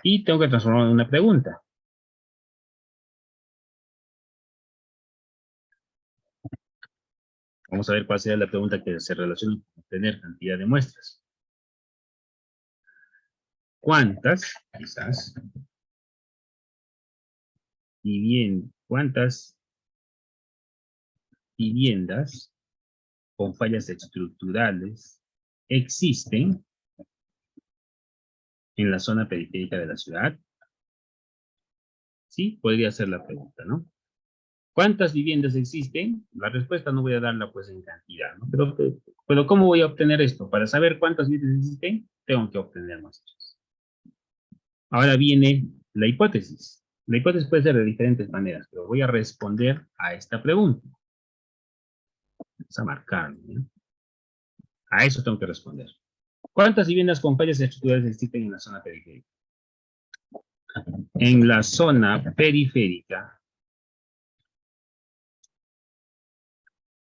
Speaker 1: Y tengo que transformarlo en una pregunta. Vamos a ver cuál sería la pregunta que se relaciona con obtener cantidad de muestras. ¿Cuántas, quizás, cuántas viviendas con fallas estructurales existen en la zona periférica de la ciudad? Sí, podría ser la pregunta, ¿no? ¿Cuántas viviendas existen? La respuesta no voy a darla pues en cantidad, ¿no? Pero ¿cómo voy a obtener esto? Para saber cuántas viviendas existen, tengo que obtener muestras. Ahora viene la hipótesis. La hipótesis puede ser de diferentes maneras, pero voy a responder a esta pregunta. Vamos a marcarlo, ¿no? A eso tengo que responder. ¿Cuántas viviendas con fallas estructurales existen en la zona periférica? En la zona periférica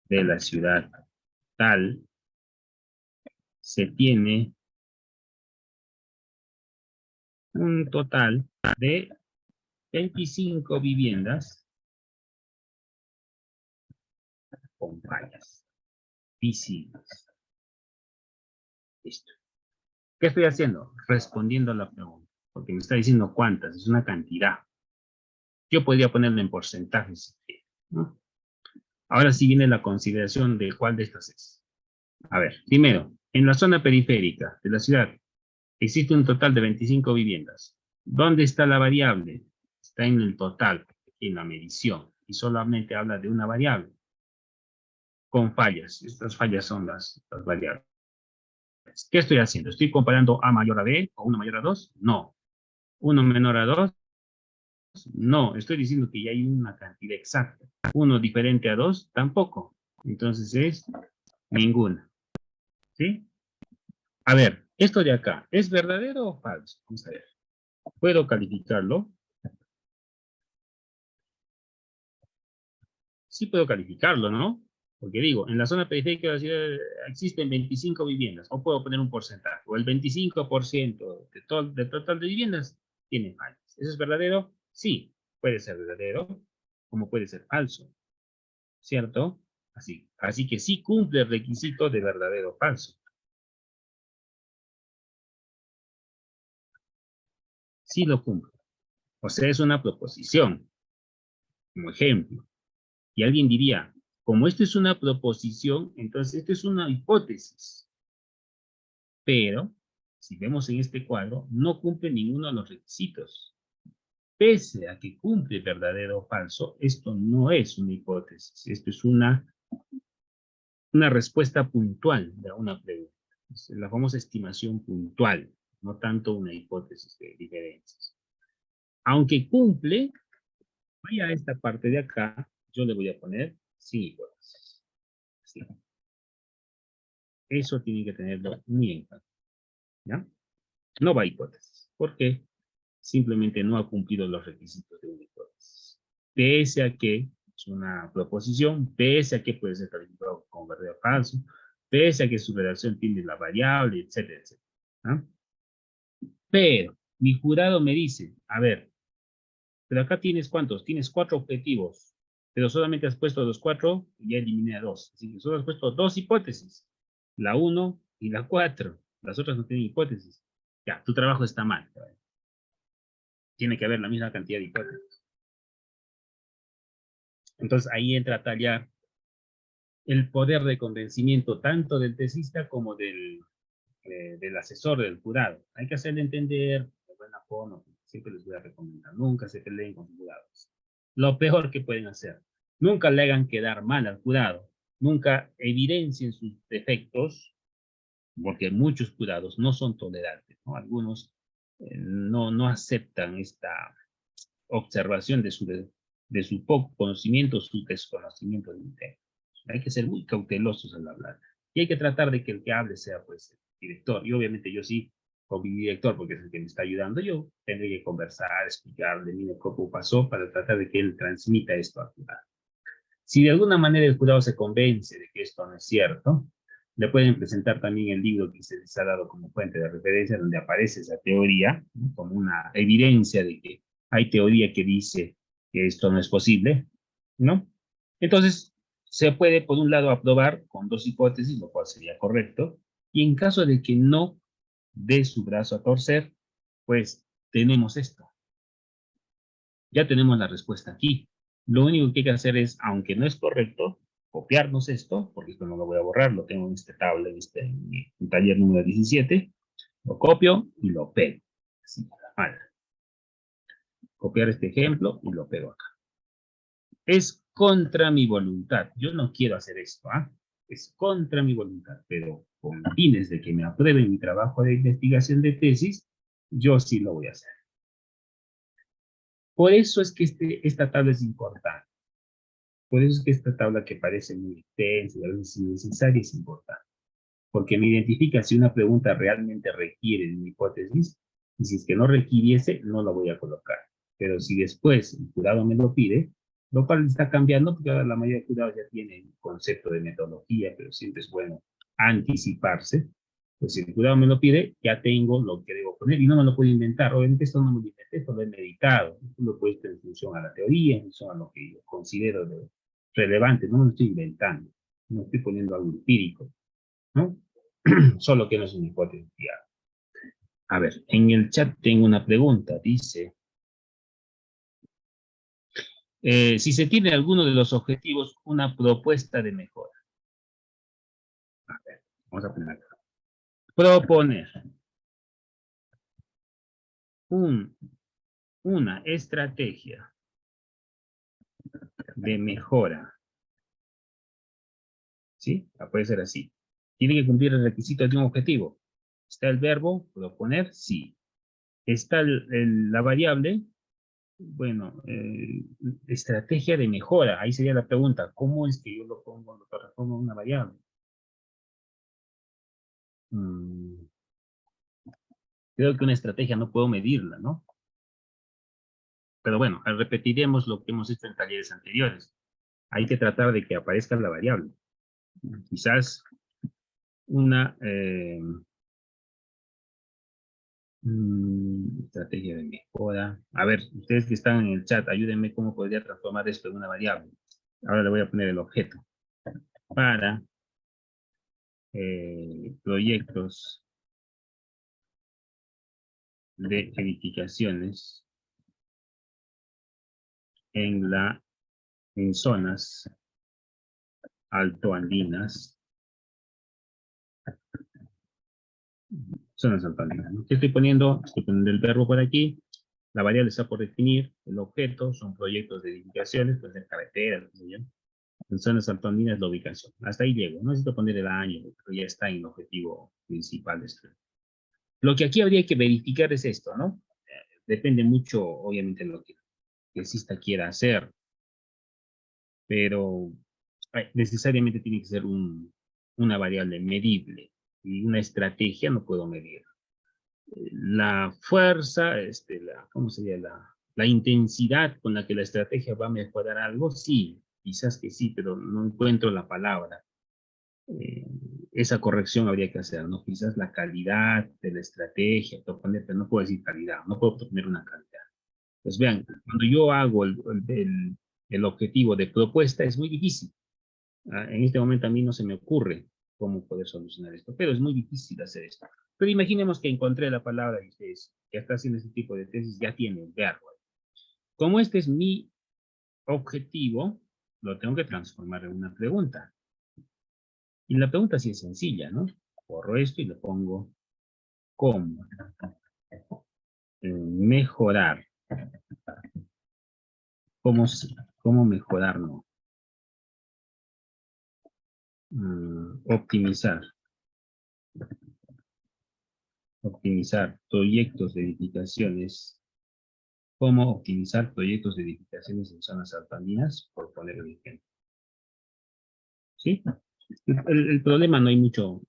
Speaker 1: de la ciudad tal se tiene un total de 25 viviendas con fallas visibles. Listo. ¿Qué estoy haciendo? Respondiendo a la pregunta, porque me está diciendo cuántas, es una cantidad. Yo podría ponerlo en porcentajes, ¿no? Ahora sí viene la consideración de cuál de estas es. A ver, primero, en la zona periférica de la ciudad existe un total de 25 viviendas. ¿Dónde está la variable? Está en el total, en la medición, y solamente habla de una variable, con fallas. Estas fallas son las variables. ¿Qué estoy haciendo? ¿Estoy comparando A mayor a B o 1 mayor a 2? No. 1 menor a 2? No. Estoy diciendo que ya hay una cantidad exacta. 1 diferente a 2? Tampoco. Entonces es ninguna. ¿Sí? A ver, esto de acá, ¿es verdadero o falso? Vamos a ver. ¿Puedo calificarlo? Sí puedo calificarlo, ¿no? Porque digo, en la zona periférica de la ciudad existen 25 viviendas, o puedo poner un porcentaje, o el 25% del total de viviendas tiene fallas. ¿Eso es verdadero? Sí, puede ser verdadero, como puede ser falso, ¿cierto? Así que sí cumple el requisito de verdadero o falso. Sí lo cumple. O sea, es una proposición, como ejemplo. Y alguien diría, como esto es una proposición, entonces esto es una hipótesis. Pero si vemos en este cuadro, no cumple ninguno de los requisitos. Pese a que cumple verdadero o falso, esto no es una hipótesis, esto es una respuesta puntual de una pregunta. Es la famosa estimación puntual, no tanto una hipótesis de diferencias. Aunque cumple, vaya a esta parte de acá, yo le voy a poner sin hipótesis. ¿Sí? Eso tiene que tenerlo muy en cuenta. ¿Ya? No va a hipótesis. ¿Por qué? Simplemente no ha cumplido los requisitos de una hipótesis. Pese a que es una proposición, pese a que puede ser calificado como verdadero o falso, pese a que su redacción tiene la variable, etcétera, etcétera. ¿Ah? Pero mi jurado me dice, a ver, pero acá tienes ¿cuántos? Tienes 4 objetivos, pero solamente has puesto los 4 y ya eliminé a 2. Así que solo has puesto 2 hipótesis, la 1 y la 4. Las otras no tienen hipótesis. Ya, tu trabajo está mal. Tiene que haber la misma cantidad de hipótesis. Entonces ahí entra a tallar el poder de convencimiento tanto del tesista como del asesor, del jurado. Hay que hacerle entender de buena forma, siempre les voy a recomendar, nunca se peleen con sus jurados. Lo peor que pueden hacer, nunca le hagan quedar mal al jurado, nunca evidencien sus defectos, porque muchos jurados no son tolerantes, ¿no? Algunos no aceptan esta observación de su poco conocimiento, su desconocimiento del tema. Hay que ser muy cautelosos al hablar. Y hay que tratar de que el que hable sea, pues, el director. Y obviamente yo sí, con mi director, porque es el que me está ayudando, yo tendré que conversar, explicarle, mire cómo pasó, para tratar de que él transmita esto al jurado. Si de alguna manera el jurado se convence de que esto no es cierto, le pueden presentar también el libro que se les ha dado como fuente de referencia, donde aparece esa teoría, ¿no? Como una evidencia de que hay teoría que dice que esto no es posible, ¿no? Entonces, se puede, por un lado, aprobar con 2 hipótesis, lo cual sería correcto, y en caso de que no dé su brazo a torcer, pues tenemos esto. Ya tenemos la respuesta aquí. Lo único que hay que hacer es, aunque no es correcto, copiarnos esto, porque esto no lo voy a borrar, lo tengo en este tabla, en mi taller número 17, lo copio y lo pego. Así, mal. Copiar este ejemplo y lo pego acá. Es contra mi voluntad. Yo no quiero hacer esto, ¿ah? Es contra mi voluntad, pero con fines de que me aprueben mi trabajo de investigación de tesis, yo sí lo voy a hacer. Por eso es que esta tabla es importante. Por eso es que esta tabla, que parece muy extensa y a veces innecesaria, es importante. Porque me identifica si una pregunta realmente requiere de una hipótesis, y si es que no requiriese, no la voy a colocar. Pero si después el jurado me lo pide, lo cual está cambiando, porque ahora la mayoría de jurados ya tienen concepto de metodología, pero siempre es bueno anticiparse. Pues si el jurado me lo pide, ya tengo lo que debo poner y no me lo puedo inventar. Obviamente esto no me lo inventé, esto lo he meditado. Esto lo he puesto en función a la teoría, en función a lo que yo considero relevante. No me lo estoy inventando, no estoy poniendo algo empírico, ¿no? Solo que no es una hipótesis fiable. A ver, en el chat tengo una pregunta. Dice, si se tiene alguno de los objetivos, una propuesta de mejora. A ver, vamos a poner acá. Proponer una estrategia de mejora. ¿Sí? Puede ser así. Tiene que cumplir el requisito de un objetivo. ¿Está el verbo proponer? Sí. ¿Está la variable? Bueno, estrategia de mejora. Ahí sería la pregunta. ¿Cómo es que yo lo pongo, lo transformo en una variable? Creo que una estrategia no puedo medirla, ¿no? Pero bueno, repetiremos lo que hemos hecho en talleres anteriores. Hay que tratar de que aparezca la variable. Quizás una estrategia de mejora. A ver, ustedes que están en el chat, ayúdenme cómo podría transformar esto en una variable. Ahora le voy a poner el objeto. Para proyectos de edificaciones en zonas altoandinas zonas alpalinas, ¿no? ¿Qué estoy poniendo? Estoy poniendo el verbo por aquí, la variable está por definir, el objeto son proyectos de edificaciones, pueden ser carreteras, qué sé yo. En zonas alpalinas la ubicación. Hasta ahí llego. No necesito poner el año, pero ya está en el objetivo principal de esto. Lo que aquí habría que verificar es esto, ¿no? Depende mucho, obviamente, de lo que el SISTA quiera hacer, pero necesariamente tiene que ser una variable medible y una estrategia no puedo medir. La fuerza, ¿cómo sería? La intensidad con la que la estrategia va a mejorar algo, sí, quizás que sí, pero no encuentro la palabra. Esa corrección habría que hacer, ¿no? Quizás la calidad de la estrategia, pero no puedo decir calidad, no puedo obtener una calidad. Pues vean, cuando yo hago el objetivo de propuesta es muy difícil. En este momento a mí no se me ocurre cómo poder solucionar esto, pero es muy difícil hacer esto. Pero imaginemos que encontré la palabra y ustedes ya está haciendo este tipo de tesis, ya tiene el verbo. Como este es mi objetivo, lo tengo que transformar en una pregunta. Y la pregunta sí es sencilla, ¿no? Borro esto y le pongo ¿cómo? Mejorar. ¿Cómo mejorar? No. Optimizar. Optimizar proyectos de edificaciones. ¿Cómo optimizar proyectos de edificaciones en zonas alpalinas? Por poner un ejemplo. ¿Sí? El problema no hay mucho,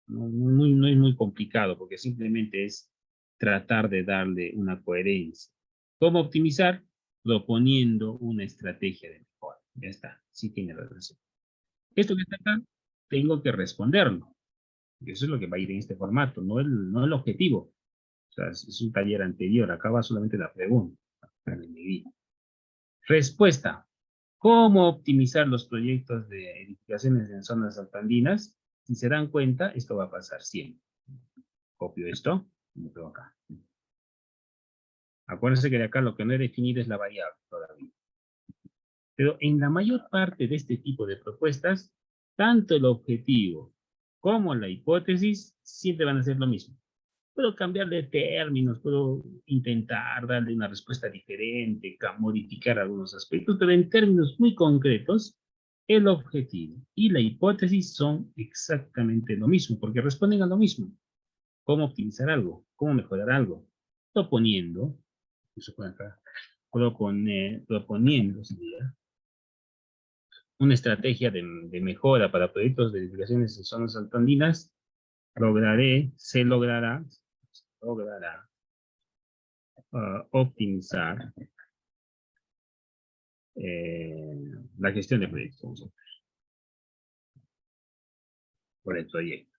Speaker 1: no es muy complicado, porque simplemente es tratar de darle una coherencia. ¿Cómo optimizar? Proponiendo una estrategia de mejora. Ya está, sí tiene relación. Esto que está acá, tengo que responderlo. Eso es lo que va a ir en este formato, no el objetivo. O sea, es un taller anterior, acá va solamente la pregunta. Respuesta. ¿Cómo optimizar los proyectos de edificaciones en zonas alpandinas? Si se dan cuenta, esto va a pasar siempre. Copio esto y lo pego acá. Acuérdense que de acá lo que no he definido es la variable todavía. Pero en la mayor parte de este tipo de propuestas, tanto el objetivo como la hipótesis siempre van a ser lo mismo. Puedo cambiar de términos, puedo intentar darle una respuesta diferente, modificar algunos aspectos, pero en términos muy concretos, el objetivo y la hipótesis son exactamente lo mismo, porque responden a lo mismo. ¿Cómo optimizar algo? ¿Cómo mejorar algo? Proponiendo, eso puede acá, proponiendo, sería, una estrategia de mejora para proyectos de edificaciones en zonas altoandinas, se logrará optimizar la gestión de proyectos por el proyecto.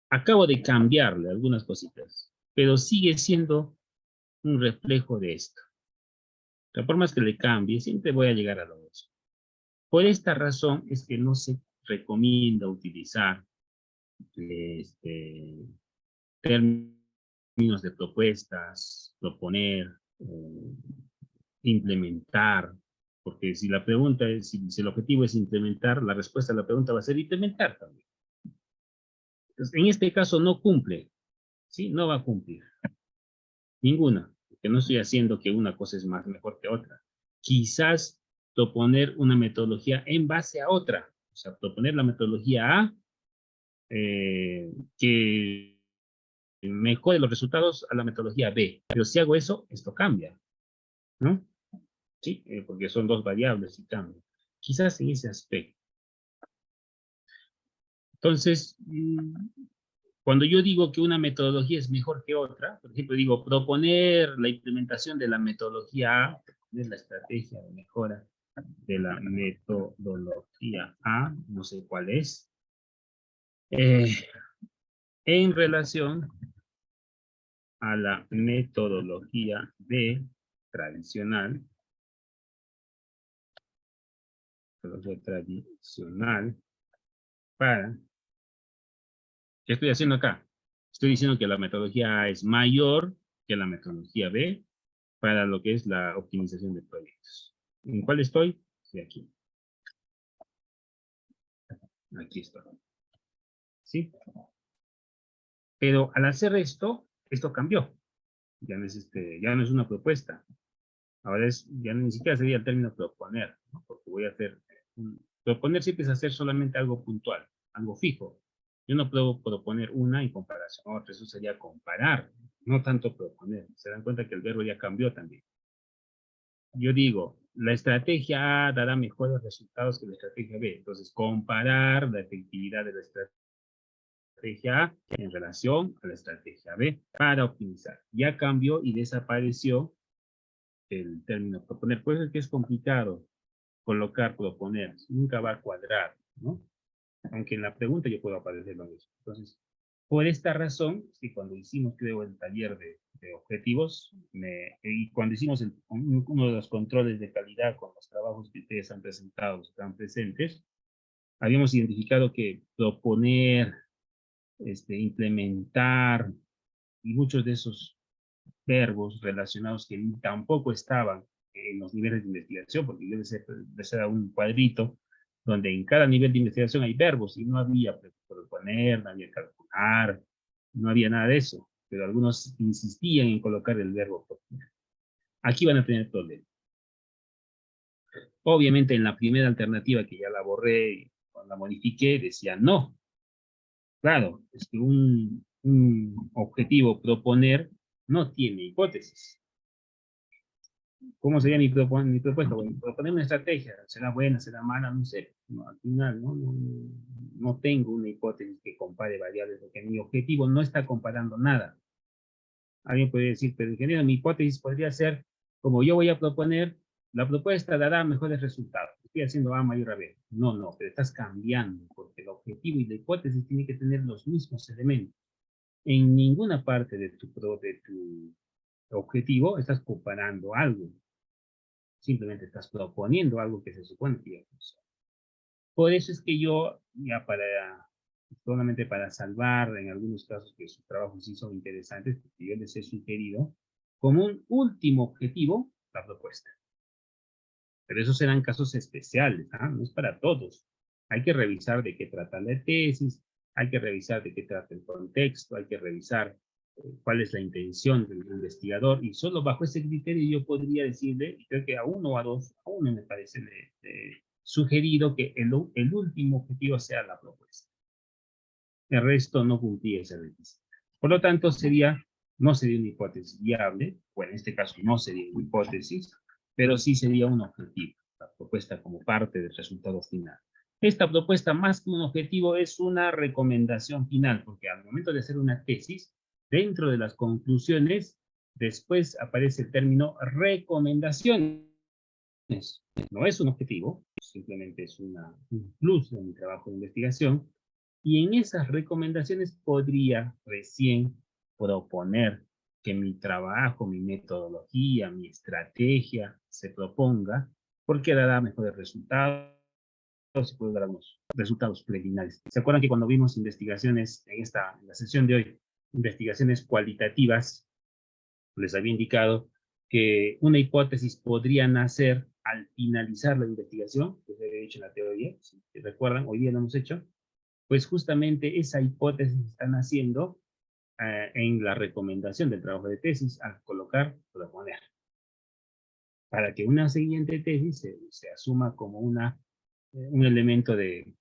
Speaker 1: Acabo de cambiarle algunas cositas, pero sigue siendo un reflejo de esto. De formas que le cambie, siempre voy a llegar a lo mismo. Por esta razón es que no se recomienda utilizar términos de propuestas, proponer, implementar, porque si la pregunta es, si el objetivo es implementar, la respuesta a la pregunta va a ser implementar también. Entonces, en este caso no cumple, ¿sí? No va a cumplir. Ninguna, porque no estoy haciendo que una cosa es más mejor que otra. Quizás proponer una metodología en base a otra, o sea, proponer la metodología A que mejore los resultados a la metodología B. Pero si hago eso, esto cambia, ¿no? Sí, porque son dos variables y cambian. Quizás en ese aspecto. Entonces, cuando yo digo que una metodología es mejor que otra, por ejemplo, digo proponer la implementación de la metodología A, de la estrategia de mejora de la metodología A, no sé cuál es, en relación a la metodología B tradicional, para, ¿qué estoy haciendo acá? Estoy diciendo que la metodología A es mayor que la metodología B para lo que es la optimización de proyectos. ¿En cuál estoy? Estoy aquí. Aquí estoy. ¿Sí? Pero al hacer esto cambió. Ya no es, ya no es una propuesta. Ahora ya ni siquiera sería el término proponer, ¿no? Porque voy a hacer, proponer siempre es hacer solamente algo puntual, algo fijo. Yo no puedo proponer una en comparación a otra, eso sería comparar, no tanto proponer. Se dan cuenta que el verbo ya cambió también. Yo digo, la estrategia A dará mejores resultados que la estrategia B. Entonces, comparar la efectividad de la estrategia A en relación a la estrategia B para optimizar. Ya cambió y desapareció el término proponer. Por eso es que es complicado colocar proponer. Nunca va a cuadrar, ¿no? Aunque en la pregunta yo puedo aparecer lo mismo. Entonces, por esta razón, que cuando hicimos, creo, el taller de objetivos, y cuando hicimos uno de los controles de calidad con los trabajos que ustedes han presentado, están presentes, habíamos identificado que proponer, implementar, y muchos de esos verbos relacionados que tampoco estaban en los niveles de investigación, porque yo les era un cuadrito donde en cada nivel de investigación hay verbos y no había proponer, no había calcular, no había nada de eso, pero algunos insistían en colocar el verbo proponer. Aquí van a tener problemas. Obviamente en la primera alternativa que ya la borré y la modifiqué, decía no. Claro, es que un objetivo proponer no tiene hipótesis. ¿Cómo sería mi propuesta? Bueno, proponer una estrategia, ¿será buena, será mala? No sé. No, al final no tengo una hipótesis que compare variables, porque mi objetivo no está comparando nada. Alguien puede decir, pero ingeniero, mi hipótesis podría ser, como yo voy a proponer, la propuesta dará mejores resultados. Estoy haciendo A mayor a B. No, pero estás cambiando, porque el objetivo y la hipótesis tienen que tener los mismos elementos. En ninguna parte de tu objetivo estás comparando algo. Simplemente estás proponiendo algo que se supone que ya funciona. Por eso es que yo, ya solamente para salvar en algunos casos que sus trabajos sí son interesantes, porque yo les he sugerido como un último objetivo la propuesta. Pero esos serán casos especiales, ¿ah? No es para todos. Hay que revisar de qué trata la tesis, hay que revisar de qué trata el contexto, hay que revisar cuál es la intención del investigador, y solo bajo ese criterio yo podría decirle, y creo que a uno o a dos, a uno me parece sugerido que el último objetivo sea la propuesta. El resto no cumplía ese requisito. Por lo tanto, no sería una hipótesis viable, o en este caso no sería una hipótesis, pero sí sería un objetivo, la propuesta como parte del resultado final. Esta propuesta, más que un objetivo, es una recomendación final, porque al momento de hacer una tesis, dentro de las conclusiones, después aparece el término recomendaciones. No es un objetivo, simplemente es un plus de mi trabajo de investigación, y en esas recomendaciones podría recién proponer que mi trabajo, mi metodología, mi estrategia se proponga, porque dará mejores resultados y puede dar unos resultados preliminares. ¿Se acuerdan que cuando vimos investigaciones en la sesión de hoy, investigaciones cualitativas, les había indicado que una hipótesis podría nacer al finalizar la investigación, que se había hecho en la teoría, si recuerdan, hoy día lo hemos hecho, pues justamente esa hipótesis está naciendo en la recomendación del trabajo de tesis al proponer, para que una siguiente tesis se asuma como un elemento de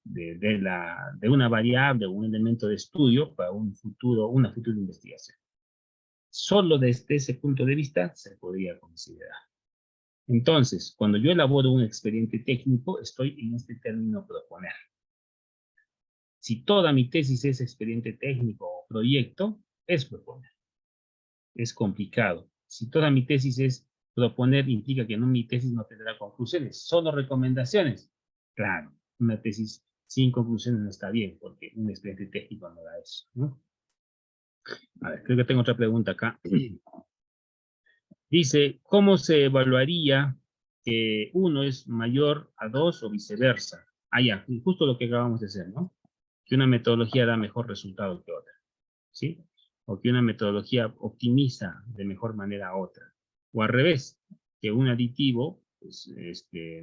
Speaker 1: una variable o un elemento de estudio para una futura investigación. Solo desde ese punto de vista se podría considerar. Entonces, cuando yo elaboro un expediente técnico, estoy en este término proponer. Si toda mi tesis es expediente técnico o proyecto, es proponer. Es complicado. Si toda mi tesis es proponer, implica que mi tesis no tendrá conclusiones, solo recomendaciones. Claro, una tesis sin conclusiones no está bien, porque un expediente técnico no da eso, ¿no? A ver, creo que tengo otra pregunta acá. Dice, ¿cómo se evaluaría que uno es mayor a dos o viceversa? Ah, ya, justo lo que acabamos de hacer, ¿no? Que una metodología da mejor resultado que otra, ¿sí? O que una metodología optimiza de mejor manera a otra. O al revés, que un aditivo pues,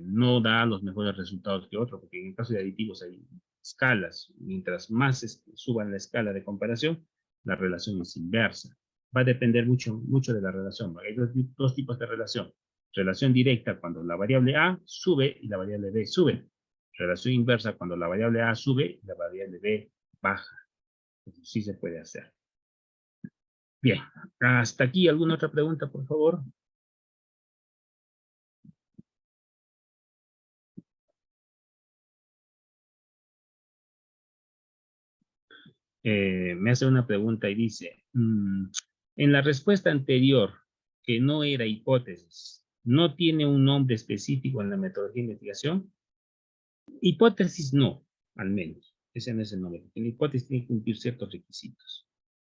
Speaker 1: no da los mejores resultados que otro, porque en el caso de aditivos hay escalas. Mientras más suban la escala de comparación, la relación es inversa. Va a depender mucho de la relación. Hay dos tipos de relación. Relación directa cuando la variable A sube y la variable B sube. Relación inversa cuando la variable A sube y la variable B baja. Eso sí se puede hacer. Bien, hasta aquí. ¿Alguna otra pregunta, por favor? Me hace una pregunta y dice, en la respuesta anterior, que no era hipótesis, ¿no tiene un nombre específico en la metodología de investigación? Hipótesis no, al menos. Ese no es el nombre. La hipótesis tiene que cumplir ciertos requisitos.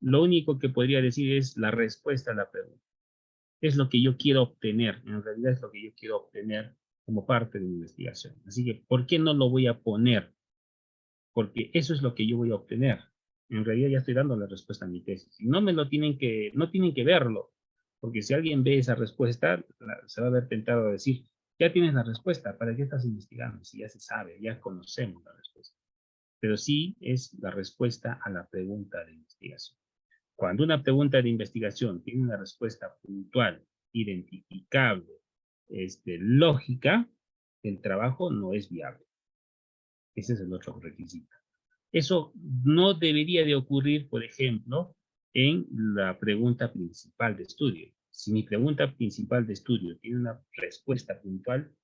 Speaker 1: Lo único que podría decir es la respuesta a la pregunta. Es lo que yo quiero obtener. En realidad es lo que yo quiero obtener como parte de mi investigación. Así que, ¿por qué no lo voy a poner? Porque eso es lo que yo voy a obtener. En realidad ya estoy dando la respuesta a mi tesis. Y no tienen que verlo. Porque si alguien ve esa respuesta, se va a ver tentado a decir, ya tienes la respuesta, ¿para qué estás investigando? Si ya se sabe, ya conocemos la respuesta. Pero sí es la respuesta a la pregunta de investigación. Cuando una pregunta de investigación tiene una respuesta puntual, identificable, lógica, el trabajo no es viable. Ese es el otro requisito. Eso no debería de ocurrir, por ejemplo, en la pregunta principal de estudio. Si mi pregunta principal de estudio tiene una respuesta puntual,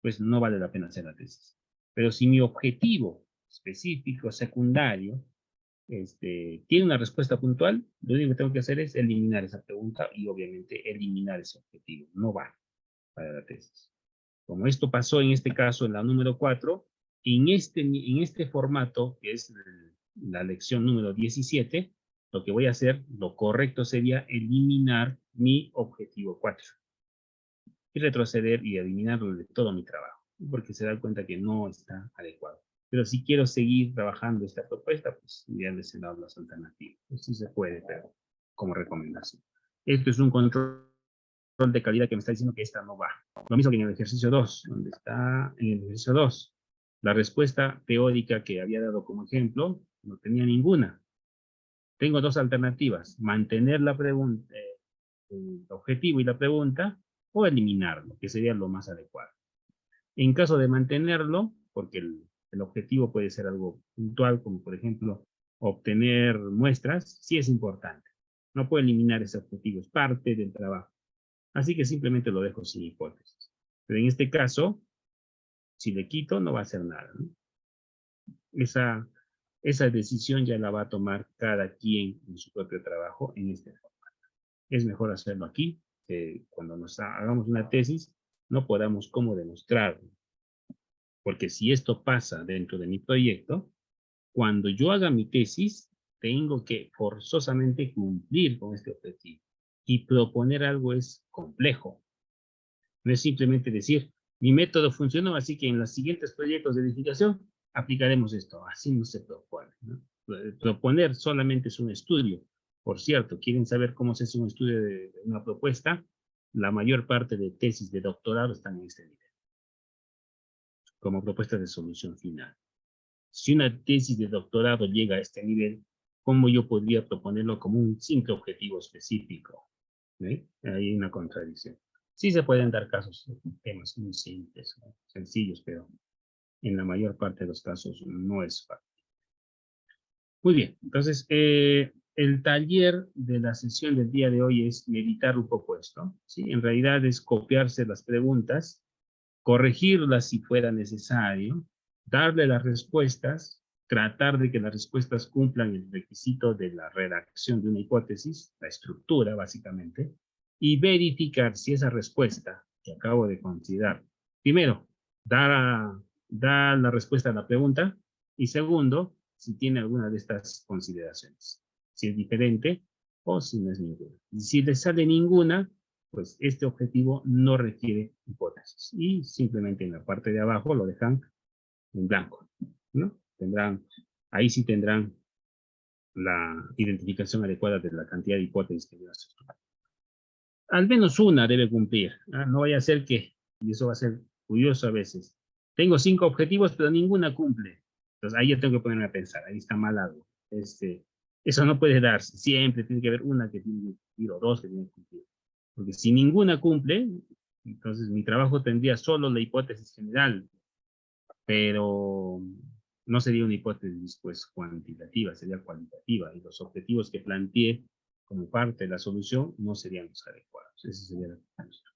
Speaker 1: pues no vale la pena hacer la tesis. Pero si mi objetivo específico, secundario, tiene una respuesta puntual, lo único que tengo que hacer es eliminar esa pregunta y obviamente eliminar ese objetivo. No va para la tesis. Como esto pasó en este caso en la número 4, en este formato, que es la lección número 17, lo que voy a hacer, lo correcto sería eliminar mi objetivo 4 y retroceder y eliminarlo de todo mi trabajo, porque se da cuenta que no está adecuado. Pero si quiero seguir trabajando esta propuesta, pues ya les he dado las alternativas. Pues sí se puede, pero como recomendación. Esto es un control de calidad que me está diciendo que esta no va. Lo mismo que en el ejercicio 2, donde está en el ejercicio 2. La respuesta teórica que había dado como ejemplo no tenía ninguna. Tengo dos alternativas, mantener la pregunta, el objetivo y la pregunta, o eliminarlo, que sería lo más adecuado. En caso de mantenerlo, porque el objetivo puede ser algo puntual, como por ejemplo obtener muestras, sí es importante. No puedo eliminar ese objetivo, es parte del trabajo. Así que simplemente lo dejo sin hipótesis. Pero en este caso, si le quito, no va a hacer nada, ¿no? Esa decisión ya la va a tomar cada quien en su propio trabajo en este formato. Es mejor hacerlo aquí, que cuando nos hagamos una tesis, no podamos cómo demostrarlo. Porque si esto pasa dentro de mi proyecto, cuando yo haga mi tesis, tengo que forzosamente cumplir con este objetivo. Y proponer algo es complejo. No es simplemente decir, mi método funcionó, así que en los siguientes proyectos de edificación aplicaremos esto. Así no se propone, ¿no? Proponer solamente es un estudio. Por cierto, ¿quieren saber cómo se hace un estudio de una propuesta? La mayor parte de tesis de doctorado están en este nivel, como propuestas de solución final. Si una tesis de doctorado llega a este nivel, ¿cómo yo podría proponerlo como un simple objetivo específico? ¿Eh? Hay una contradicción. Sí se pueden dar casos, temas muy simples, ¿no? Sencillos, pero en la mayor parte de los casos no es fácil. Muy bien, entonces el taller de la sesión del día de hoy es meditar un poco esto, ¿sí? En realidad es copiarse las preguntas, corregirlas si fuera necesario, darle las respuestas, tratar de que las respuestas cumplan el requisito de la redacción de una hipótesis, la estructura básicamente, y verificar si esa respuesta que acabo de considerar, primero, da la respuesta a la pregunta, y segundo, si tiene alguna de estas consideraciones, si es diferente o si no es ninguna. Y si le sale ninguna, pues este objetivo no requiere hipótesis y simplemente en la parte de abajo lo dejan en blanco, ¿no? Ahí sí tendrán la identificación adecuada de la cantidad de hipótesis que lleva su estudio. Al menos una debe cumplir, ¿eh? No vaya a ser que, y eso va a ser curioso a veces, tengo 5 objetivos pero ninguna cumple. Entonces ahí ya tengo que ponerme a pensar, ahí está mal algo. Eso no puede darse. Siempre tiene que haber una que tiene que cumplir o dos que tienen que cumplir. Porque si ninguna cumple, entonces mi trabajo tendría solo la hipótesis general, pero no sería una hipótesis pues cuantitativa, sería cualitativa, y los objetivos que planteé como parte de la solución no serían los adecuados. Esa sería la conclusión.